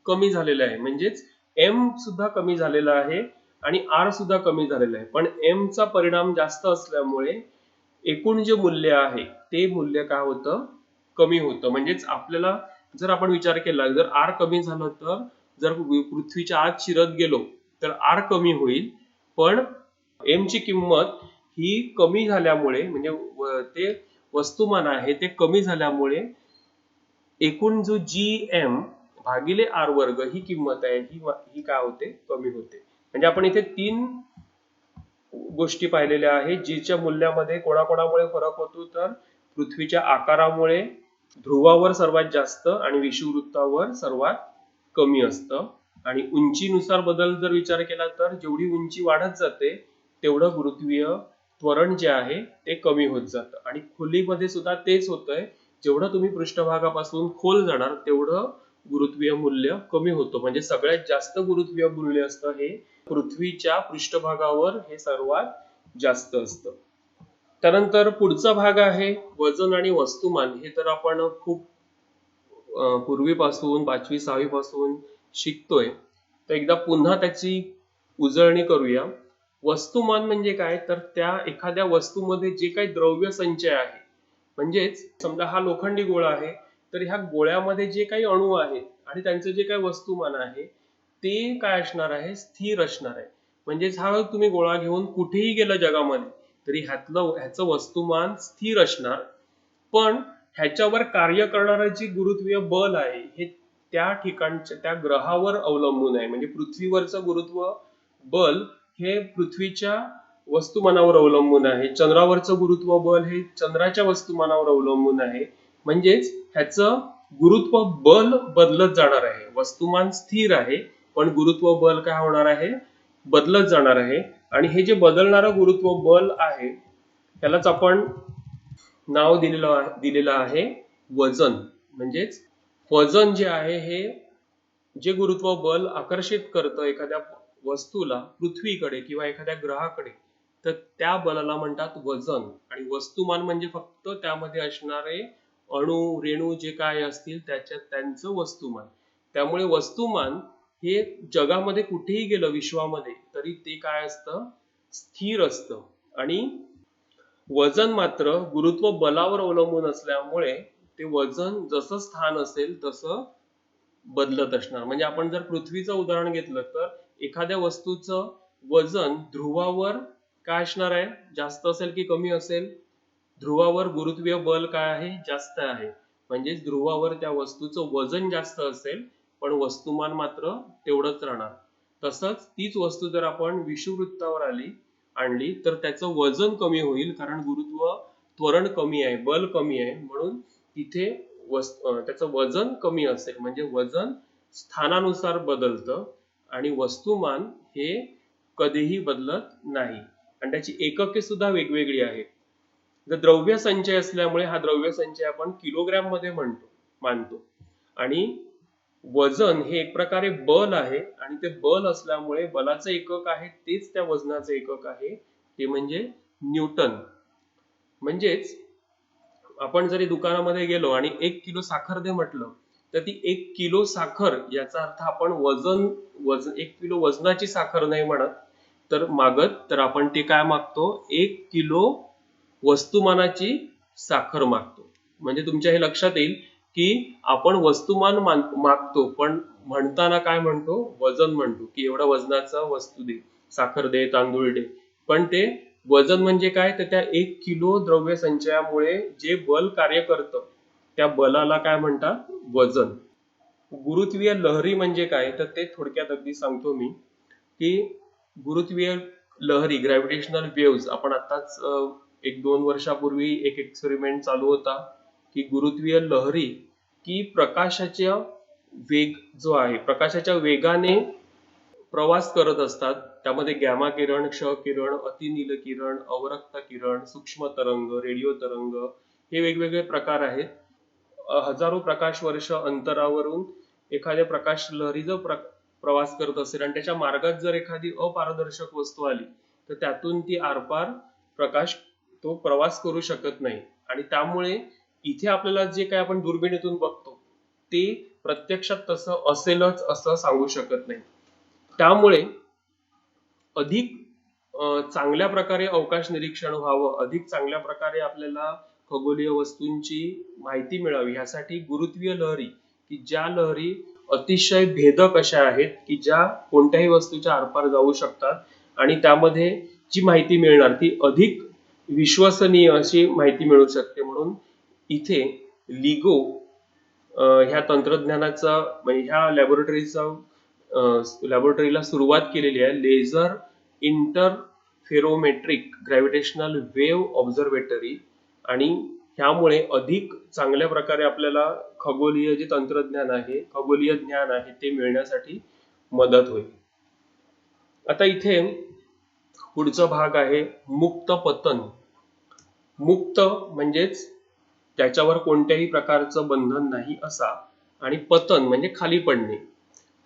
कमी झालेलं आहे. म्हणजेच एम सुद्धा कमी झालेला आहे आणि आर सुद्धा कमी झालेला आहे. पण एम चा परिणाम जास्त असल्यामुळे एकूण जे मूल्य आहे ते मूल्य काय होतं, कमी होतं. म्हणजेच आपल्याला जर आपण विचार केला, जर आर कमी झालं तर जर पृथ्वीच्या आत शिरत गेलो तर आर कमी होईल, पण एम ची किंमत ही कमी झाल्यामुळे, म्हणजे ते वस्तुमान आहे ते कमी झाल्यामुळे एकूण जो जी एम भागिले आर वर्ग ही किंमत आहे ही काय होते, कमी होते. म्हणजे आपण इथे 3 गोष्टी पाहिलेल्या आहेत. जीच्या मूल्यामध्ये कोणाकोणामुळे फरक होतो, तर पृथ्वीच्या आकारामुळे ध्रुवावर सर्वात जास्त आणि विषुववृत्तावर सर्वात कमी असतं. आणि उंचीनुसार बदल जर विचार केला तर जेवढी उंची वाढत जाते तेवढं गुरुत्वीय त्वरण जे आहे ते कमी होत जातं. आणि खोलीमध्ये सुद्धा तेच होतंय जेवढं तुम्ही पृष्ठभागापासून खोल जाणार तेवढं गुरुत्वीय मूल्य कमी होतं. म्हणजे सगळ्यात जास्त गुरुत्वीय मूल्य असतं हे पृथ्वीच्या पृष्ठभागावर हे सर्वात जास्त असतं. त्यानंतर पुढचा भाग आहे वजन आणि वस्तुमान. हे तर आपण खूप पूर्वीपासून 5वी-6वी पासून शिकतोय. तर एकदा पुन्हा त्याची उजळणी करूया. वस्तुमान म्हणजे काय, तर त्या एखाद्या वस्तूमध्ये जे काही द्रव्य संचय आहे, म्हणजेच समजा हा लोखंडी गोळा आहे, तर ह्या गोळ्यामध्ये जे काही अणू आहेत आणि त्यांचं जे काही वस्तुमान आहे ते काय असणार आहे, स्थिर असणार आहे. म्हणजेच हा तुम्ही गोळा घेऊन कुठेही गेला जगामध्ये तरी ह्याचं वस्तुमान स्थिर असणार. पण ह्याच्यावर कार्य करणारं जे गुरुत्वीय बल आहे हे त्या ठिकाणच्या त्या ग्रहावर अवलंबून आहे. म्हणजे पृथ्वीवरचं गुरुत्व बल हे पृथ्वीच्या वस्तुमानावर अवलंबून आहे. चंद्रावरचं गुरुत्व बल हे चंद्राच्या वस्तुमानावर अवलंबून आहे. म्हणजेच ह्याचं गुरुत्व बल बदलत जाणार आहे. वस्तुमान स्थिर आहे पण गुरुत्व बल काय होणार आहे, बदलत जाणार आहे. आणि हे जे बदलणारं गुरुत्व बल आहे त्यालाच आपण नाव दिलेलं आहे वजन. म्हणजेच वजन जे आहे हे जे गुरुत्व बल आकर्षित करतं एखाद्या वस्तूला पृथ्वीकडे किंवा एखाद्या ग्रहाकडे, तर त्या बलाला म्हणतात वजन. आणि वस्तुमान म्हणजे फक्त त्यामध्ये असणारे अणू रेणू जे काय असतील त्यांचं वस्तुमान. त्यामुळे वस्तुमान हे जगामध्ये कुठेही गेलं विश्वामध्ये तरी ते काय असतं, स्थिर असतं. आणि वजन मात्र गुरुत्व बलावर अवलंबून असल्यामुळे ते वजन जसं स्थान असेल तसं बदलत असणार. म्हणजे आपण जर पृथ्वीचं उदाहरण घेतलं तर एखाद्या वस्तूचं वजन ध्रुवावर काय असणार आहे, जास्त असेल की कमी असेल, ध्रुवावर गुरुत्वीय बल काय आहे, जास्त आहे. म्हणजेच ध्रुवावर त्या वस्तूचं वजन जास्त असेल पण वस्तुमान मात्र तेवढंच राहणार. तसंच तीच वस्तू जर आपण विषुववृत्तावर आणली तर त्याचं वजन कमी होईल, कारण गुरुत्व त्वरण कमी आहे, बल कमी आहे, म्हणून तिथे त्याचं वजन कमी असेल. म्हणजे वजन स्थानानुसार बदलतं आणि वस्तुमान हे कधीही बदलत नाही. आणि त्याची एकके सुद्धा वेगवेगळी आहेत. द्रव्य संचय असल्यामुळे हा द्रव्य संचय आपण किलोग्रॅम मध्ये मानतो. आणि वजन हे एक प्रकारे बल आहे आणि ते बल असल्यामुळे बलाचं एकक आहे तेच त्या वजनाचं एकक आहे, ते म्हणजे न्यूटन. म्हणजेच आपण जरी दुकानामध्ये गेलो आणि 1 किलो साखर दे म्हटलं तर ती 1 किलो साखर याचा अर्थ आपण वजन 1 किलो वजनाची साखर नाही म्हणत तर आपण ते काय मागतो, 1 किलो वस्तुमानाची साखर मागतो. म्हणजे तुमच्या हे लक्षात येईल की आपण वस्तुमान मागतो पण म्हणताना काय म्हणतो, वजन म्हणतो. की एवढा वजनाचा वस्तू दे, साखर दे, तांदूळ दे. पण ते वजन म्हणजे काय, तर त्या 1 किलो द्रव्य संचयामुळे जे बल कार्य करतं त्या बलाला काय म्हणतात, वजन. गुरुत्वीय लहरी म्हणजे काय, तर ते थोडक्यात अगदी सांगतो मी. की गुरुत्वीय लहरी, ग्रॅव्हिटेशनल वेव्हज, आपण आताच 1-2 वर्षापूर्वी एक एक्सपेरिमेंट चालू होता की गुरुत्वीय लहरी की प्रकाशाच्या वेग जो आहे, प्रकाशाच्या वेगाने प्रवास करत असतात. त्यामध्ये गॅमा किरण, क्ष किरण, अतिनील किरण, अवरक्त किरण, सूक्ष्म तरंग, रेडिओ तरंग हे वेगवेगळे प्रकार आहेत. हजारो प्रकाश वर्ष अंतरावरून एखाद्या प्रकाश लहरी जर प्रवास करत असेल आणि त्याच्या मार्गात जर एखादी अपारदर्शक वस्तू आली तर त्यातून ती आरपार प्रकाश तो प्रवास करू शकत नाही. आणि त्यामुळे इथे आपल्याला जे काही आपण दुर्बिणीतून बघतो ते प्रत्यक्षात तसं असेलच असं सांगू शकत नाही. त्यामुळे अधिक चांगल्या प्रकारे अवकाश निरीक्षण व्हावं, अधिक चांगल्या प्रकारे आपल्याला खगोलीय वस्तूंची माहिती मिळावी यासाठी गुरुत्वीय लहरी, की ज्या लहरी अतिशय भेदक अशा आहेत की ज्या कोणत्याही वस्तूच्या आरपार जाऊ शकतात आणि त्यामध्ये जी माहिती मिळणार ती अधिक विश्वसनीय अशी माहिती मिळू शकते. म्हणून इथे लिगो ह्या तंत्रज्ञानाचा म्हणजे ह्या लॅबोरेटरीला सुरुवात केलेली आहे, laser interferometric gravitational wave observatory. आणि ह्यामुळे अधिक चांगल्या प्रकारे आपल्याला खगोलीय जे तंत्रज्ञान आहे, खगोलीय ज्ञान आहे ते मिळण्यासाठी मदत होईल. आता इथे पुढचा भाग आहे मुक्त पतन. मुक्त म्हणजेच त्याच्यावर कोणत्याही प्रकारचं बंधन नाही असा, आणि पतन म्हणजे खाली पडणे.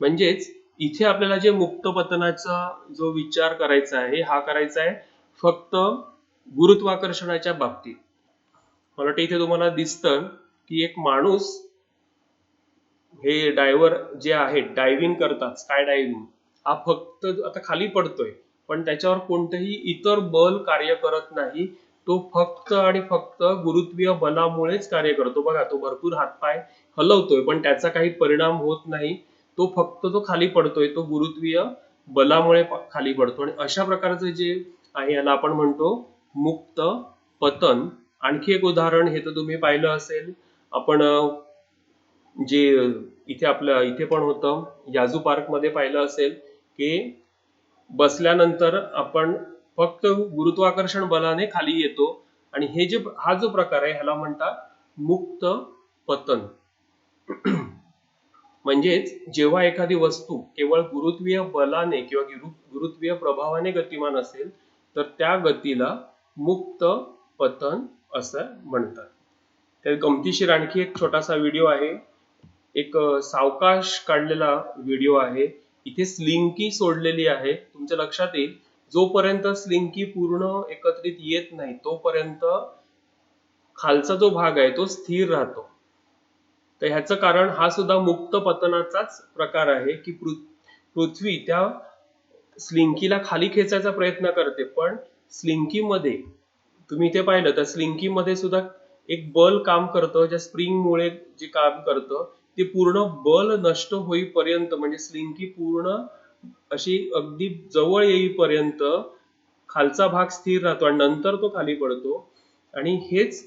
म्हणजेच इथे आपल्याला जे मुक्त पतनाचा जो विचार करायचा आहे हा करायचा आहे फक्त गुरुत्वाकर्षणाच्या बाबतीत. मला वाटतं इथे तुम्हाला दिसतं की एक माणूस, हे डायव्हर जे आहेत डायव्हिंग करतात, स्काय डायव्हिंग, हा फक्त आता खाली पडतोय पण त्याच्यावर कोणतंही इतर बल कार्य करत नाही. तो फक्त आणि फक्त गुरुत्वीय बलामुळेच कार्य करतो. बघा, तो भरपूर हातपाय हलवतोय पण त्याचा काही परिणाम होत नाही. तो फक्त तो खाली पडतोय, तो गुरुत्वीय बलामुळे खाली पडतो. आणि अशा प्रकारचं जे आहे याला आपण म्हणतो मुक्त पतन. आणखी एक उदाहरण हे तर तुम्ही पाहिलं असेल, आपण जे इथे पण होतं, याजू पार्क मध्ये पाहिलं असेल की बसल्यानंतर आपण फक्त गुरुत्वाकर्षण बलाने खाली येतो. आणि हा जो प्रकार आहे ह्याला म्हणतात मुक्त पतन. म्हणजेच जेव्हा एखादी वस्तू केवळ गुरुत्वीय बलाने किंवा गुरुत्वीय प्रभावाने गतिमान असेल तर त्या गतीला मुक्त पतन असं म्हणतात. तर गमतीशीर आणखी एक छोटासा व्हिडिओ आहे, एक सावकाश काढलेला व्हिडिओ आहे. इथे स्लिंकी सोडलेली आहे. तुमच्या लक्षात येईल जोपर्यंत स्लिंकी पूर्ण एकत्रित येत नाही तोपर्यंत खालचा जो भाग आहे तो स्थिर राहतो. तर ह्याचं कारण हा सुद्धा मुक्त पतनाचाच प्रकार आहे की पृथ्वी त्या स्लिंकीला खाली खेचायचा प्रयत्न करते, पण स्लिंकीमध्ये तुम्ही इथे पाहिलं तर स्लिंकीमध्ये सुद्धा एक बल काम करतं, ज्या स्प्रिंगमुळे जे काम करतं ते पूर्ण बल नष्ट होईपर्यंत, म्हणजे स्लिंकी पूर्ण अशी अगदी जवळ येईपर्यंत खालचा भाग स्थिर राहतो आणि नंतर तो खाली पडतो. आणि हेच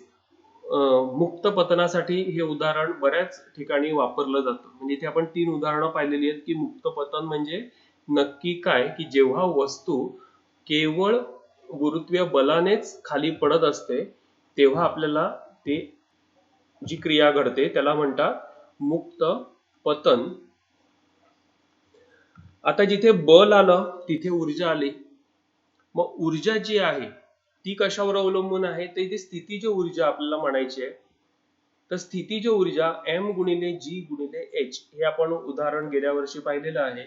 मुक्त पतनासाठी हे उदाहरण बऱ्याच ठिकाणी वापरलं जातं. म्हणजे इथे आपण 3 उदाहरणं पाहिलेली आहेत की मुक्त पतन म्हणजे नक्की काय, की जेव्हा वस्तू केवळ गुरुत्वीय बलानेच खाली पडत असते तेव्हा आपल्याला ते जी क्रिया घडते त्याला म्हणतात मुक्त पतन. आता जिथे बल आलं तिथे ऊर्जा आली. मग ऊर्जा जी आहे ती कशावर अवलंबून आहे, तर इथे स्थितीज ऊर्जा आपल्याला म्हणायची आहे. तर स्थितीज ऊर्जा M गुणिले G गुणिले H हे आपण उदाहरण गेल्या वर्षी पाहिलेलं आहे.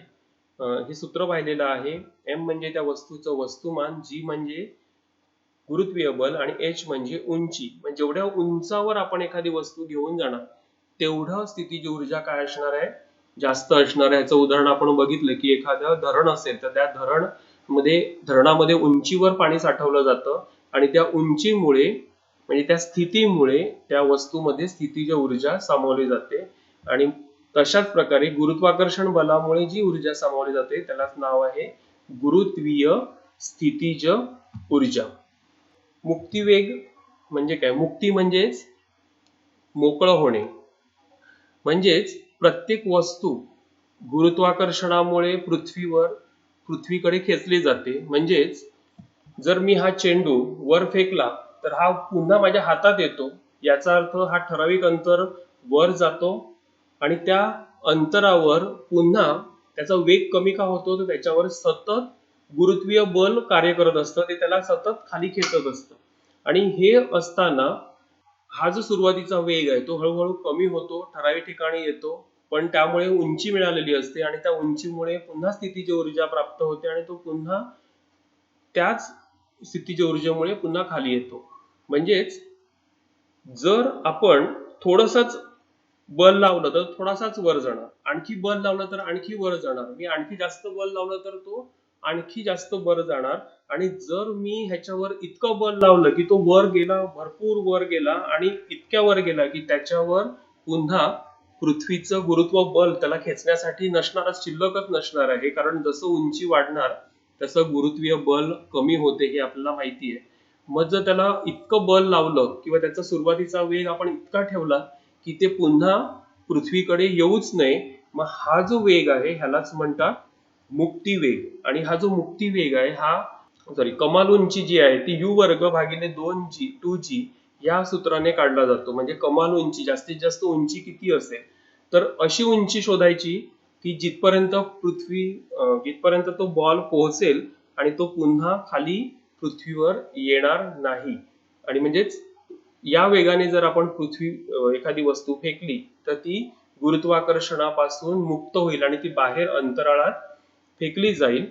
हे सूत्र पाहिलेलं आहे. M म्हणजे त्या वस्तूचं वस्तुमान, G म्हणजे गुरुत्वीय बल आणि H म्हणजे उंची. म्हणजे जेवढ्या उंचावर आपण एखादी वस्तू घेऊन जाणार तेवढं स्थितीज ऊर्जा काय असणार आहे, जास्त असणार आहे. याचं उदाहरण आपण बघितलं की एखादं धरण असेल तर त्या धरणामध्ये उंचीवर पाणी साठवलं जातं आणि त्या उंचीमुळे म्हणजे त्या स्थितीमुळे त्या वस्तूमध्ये स्थितीज ऊर्जा सामावली जाते. आणि तशाच प्रकारे गुरुत्वाकर्षण बलामुळे जी ऊर्जा सामावली जाते त्यालाच नाव आहे गुरुत्वीय स्थितीज ऊर्जा. मुक्तिवेग म्हणजे काय? मुक्ती म्हणजेच मोकळं होणे. म्हणजेच प्रत्येक वस्तू गुरुत्वाकर्षणामुळे पृथ्वीकडे खेचली जाते. म्हणजेच जर मी हा चेंडू वर फेकला तर हा पुन्हा माझ्या हातात येतो. याचा अर्थ हा ठराविक अंतर वर जातो आणि त्या अंतरावर पुन्हा त्याचा वेग कमी का होतो, तर त्याच्यावर सतत गुरुत्वीय बल कार्य करत असतं, ते त्याला सतत खाली खेचत असतं. आणि हे असताना हा जो सुरुवातीचा वेग आहे तो हळूहळू कमी होतो, ठराविक ठिकाणी येतो, पण त्यामुळे उंची मिळालेली असते आणि त्या उंचीमुळे पुन्हा स्थितीची ऊर्जा प्राप्त होते आणि तो पुन्हा त्याच स्थितीच्या ऊर्जेमुळे पुन्हा खाली येतो. म्हणजेच जर आपण थोडंसंच बल लावलं तर थोडासाच वर जाणार, आणखी बल लावलं तर आणखी वर जाणार, मी आणखी जास्त बल लावलं तर तो आणखी जास्त वर जाणार. आणि जर मी ह्याच्यावर इतकं बल लावलं की तो वर गेला, भरपूर वर गेला आणि इतक्या वर गेला की त्याच्यावर पुन्हा पृथ्वीचं गुरुत्व बल त्याला खेचण्यासाठी नसणारच, शिल्लकच नसणार आहे. कारण जसं उंची वाढणार तसं गुरुत्वीय बल कमी होते हे आपल्याला माहिती आहे. मग जर त्याला इतकं बल लावलं किंवा त्याचा सुरुवातीचा वेग आपण इतका ठेवला की ते पुन्हा पृथ्वीकडे येऊच नये, मग हा जो वेग आहे ह्यालाच म्हणतात मुक्तिवेग. आणि हा जो मुक्तिवेग आहे कमाल उंची जी आहे ती u वर्ग भागिले 2g या सूत्राने काढला जातो. म्हणजे कमाल उंची, जास्तीत जास्त उंची किती असेल, तर अशी उंची शोधायची की जिथपर्यंत तो बॉल पोहोचेल आणि तो पुन्हा खाली पृथ्वीवर येणार नाही. आणि म्हणजेच या वेगाने जर आपण एखादी वस्तू फेकली तर ती गुरुत्वाकर्षणापासून मुक्त होईल आणि ती बाहेर अंतराळात फेकली जाईल.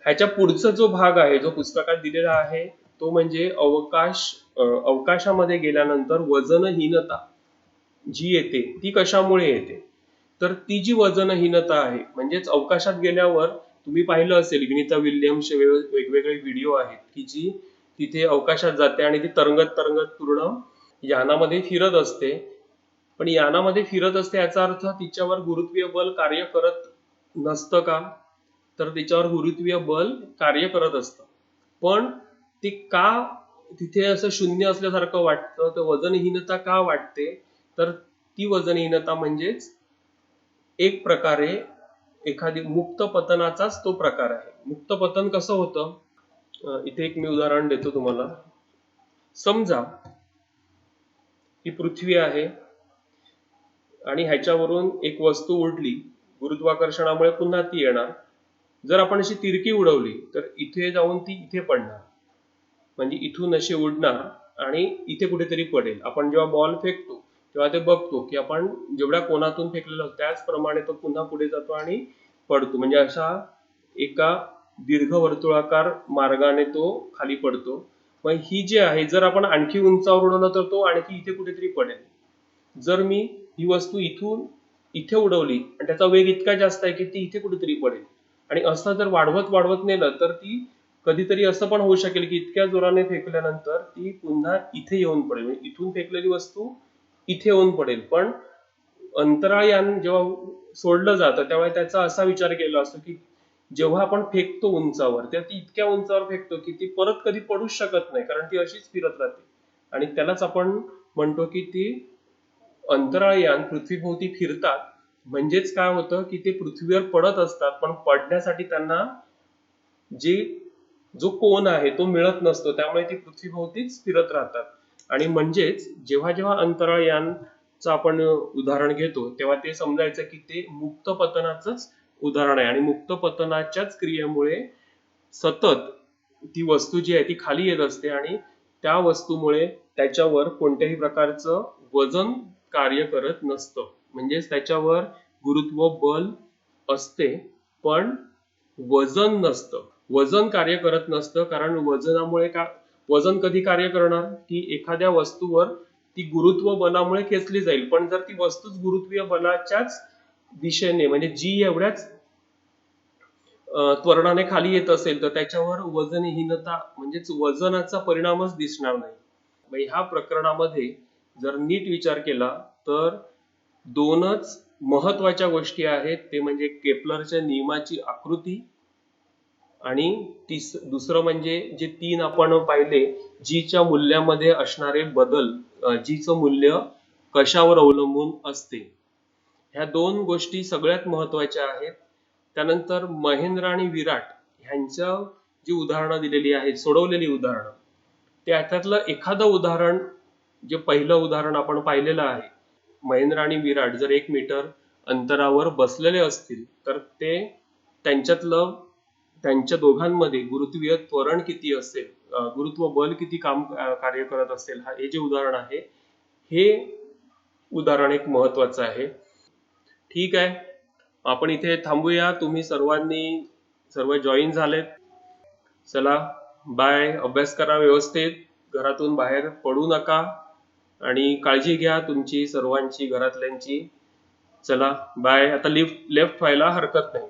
ह्याच्या पुढचा जो भाग आहे जो पुस्तकात दिलेला आहे तो म्हणजे अवकाशामध्ये गेल्यानंतर वजनहीनता जी येते ती कशामुळे येते. तर ती जी वजनहीनता आहे म्हणजेच अवकाशात गेल्यावर तुम्ही पाहिलं असेल विनीता विल्यम्सचे वेगवेगळे व्हिडिओ आहेत की जी तिथे अवकाशात जाते आणि ती तरंगत तरंगत पूर्ण यानामध्ये फिरत असते. पण यानामध्ये फिरत असते याचा अर्थ तिच्यावर गुरुत्वीय बल कार्य करत नसतं का? तर तिच्यावर गुरुत्वीय बल कार्य करत असतं. पण ती का तिथे असं शून्य असल्यासारखं वाटतं, तर वजनहीनता का वाटते? तर ती वजनहीनता म्हणजेच एक प्रकारे एखादी मुक्त पतनाचाच तो प्रकार आहे. मुक्त पतन कसं होतं? इथे एक मी उदाहरण देतो तुम्हाला. समजा ही पृथ्वी आहे आणि ह्याच्यावरून एक वस्तू उडली, गुरुत्वाकर्षणामुळे पुन्हा ती येणार. जर आपण अशी तिरकी उडवली तर इथे जाऊन ती इथे पडणार, म्हणजे इथून अशी उडणार आणि इथे कुठेतरी पडेल. आपण जेव्हा बॉल फेकतो तेव्हा ते बघतो की आपण जेवढ्या कोनातून फेकलेलो त्याचप्रमाणे तो पुन्हा पुढे जातो आणि पडतो. म्हणजे अशा एका दीर्घवर्तुळाकार मार्गाने तो खाली पडतो. मग ही जी आहे जर आपण आणखी उंचावर उडवलं तर तो आणखी इथे कुठेतरी पडेल. जर मी ही वस्तू इथून इथे उडवली आणि त्याचा वेग इतका जास्त आहे की ती इथे कुठेतरी पडेल आणि असं जर वाढवत वाढवत नेलं तर ती कधीतरी असं पण होऊ शकेल की इतक्या जोराने फेकल्यानंतर ती पुन्हा इथे येऊन पडेल. म्हणजे इथून फेकलेली वस्तू इथे येऊन पडेल. पण अंतराळयान जेव्हा सोडलं जातं तेव्हा त्याचा असा विचार केला असतो की जेव्हा आपण फेकतो उंचावर तर ती इतक्या उंचावर फेकतो की ती परत कधी पडूच शकत नाही, कारण ती अशीच फिरत राहते. आणि त्यालाच आपण म्हणतो की ती अंतराळयान पृथ्वीभोवती फिरतात. म्हणजेच काय होतं की ते पृथ्वीवर पडत असतात पण पडण्यासाठी त्यांना जो कोन आहे तो मिळत नसतो, त्यामुळे ती पृथ्वीभोवतीच फिरत राहतात. आणि म्हणजेच जेव्हा जेव्हा अंतराळयानचं आपण उदाहरण घेतो तेव्हा ते समजायचं की ते मुक्त पतनाचंच उदाहरण आहे आणि मुक्त पतनाच्याच क्रियेमुळे सतत ती वस्तू जी आहे ती खाली येत असते आणि त्या वस्तूमुळे त्याच्यावर कोणत्याही प्रकारचं वजन कार्य करत नसतं. म्हणजेच त्याच्यावर गुरुत्व बल असते पण वजन नसतं. वजन कार्य करत नसतं कारण वजन कधी कार्य करणार की एखाद्या वस्तूवर ती गुरुत्व बलामुळे खेचली जाईल. पण जर ती वस्तूच गुरुत्वीय बलाच्याच दिशेने म्हणजे जी एवढ्याच त्वरणाने खाली येत असेल तर त्याच्यावर वजनहीनता म्हणजेच वजनाचा परिणामच दिसणार नाही. मग ह्या प्रकरणामध्ये जर नीट विचार केला तर दोनच महत्वाच्या गोष्टी आहेत, ते म्हणजे केप्लरच्या नियमाची आकृती आणि दुसरं म्हणजे जे 3 आपण पाहिले जीच्या मूल्यामध्ये असणारे बदल, जीचं मूल्य कशावर अवलंबून असते. ह्या 2 गोष्टी सगळ्यात महत्वाच्या आहेत. त्यानंतर महेंद्र आणि विराट ह्यांच्या जी उदाहरणं दिलेली आहेत, सोडवलेली उदाहरणं, त्यातलं एखादं उदाहरण जे पहिलं उदाहरण आपण पाहिलेलं आहे, महेंद्र आणि विराट जर 1 मीटर अंतरावर बसलेले असतील तर त्यांच्या दोघांमध्ये गुरुत्वीय त्वरण किती असेल, गुरुत्व बल किती कार्य करत असेल, हे जे उदाहरण आहे हे उदाहरण एक महत्वाचं आहे. ठीक आहे, आपण इथे थांबूया. तुम्ही सर्व जॉईन झालेत. चला बाय. अभ्यास करा व्यवस्थित, घरातून बाहेर पडू नका आणि काळजी घ्या तुमची सर्वांची, घरातल्यांची. चला बाय. आता लेफ्ट व्हायला हरकत नाही.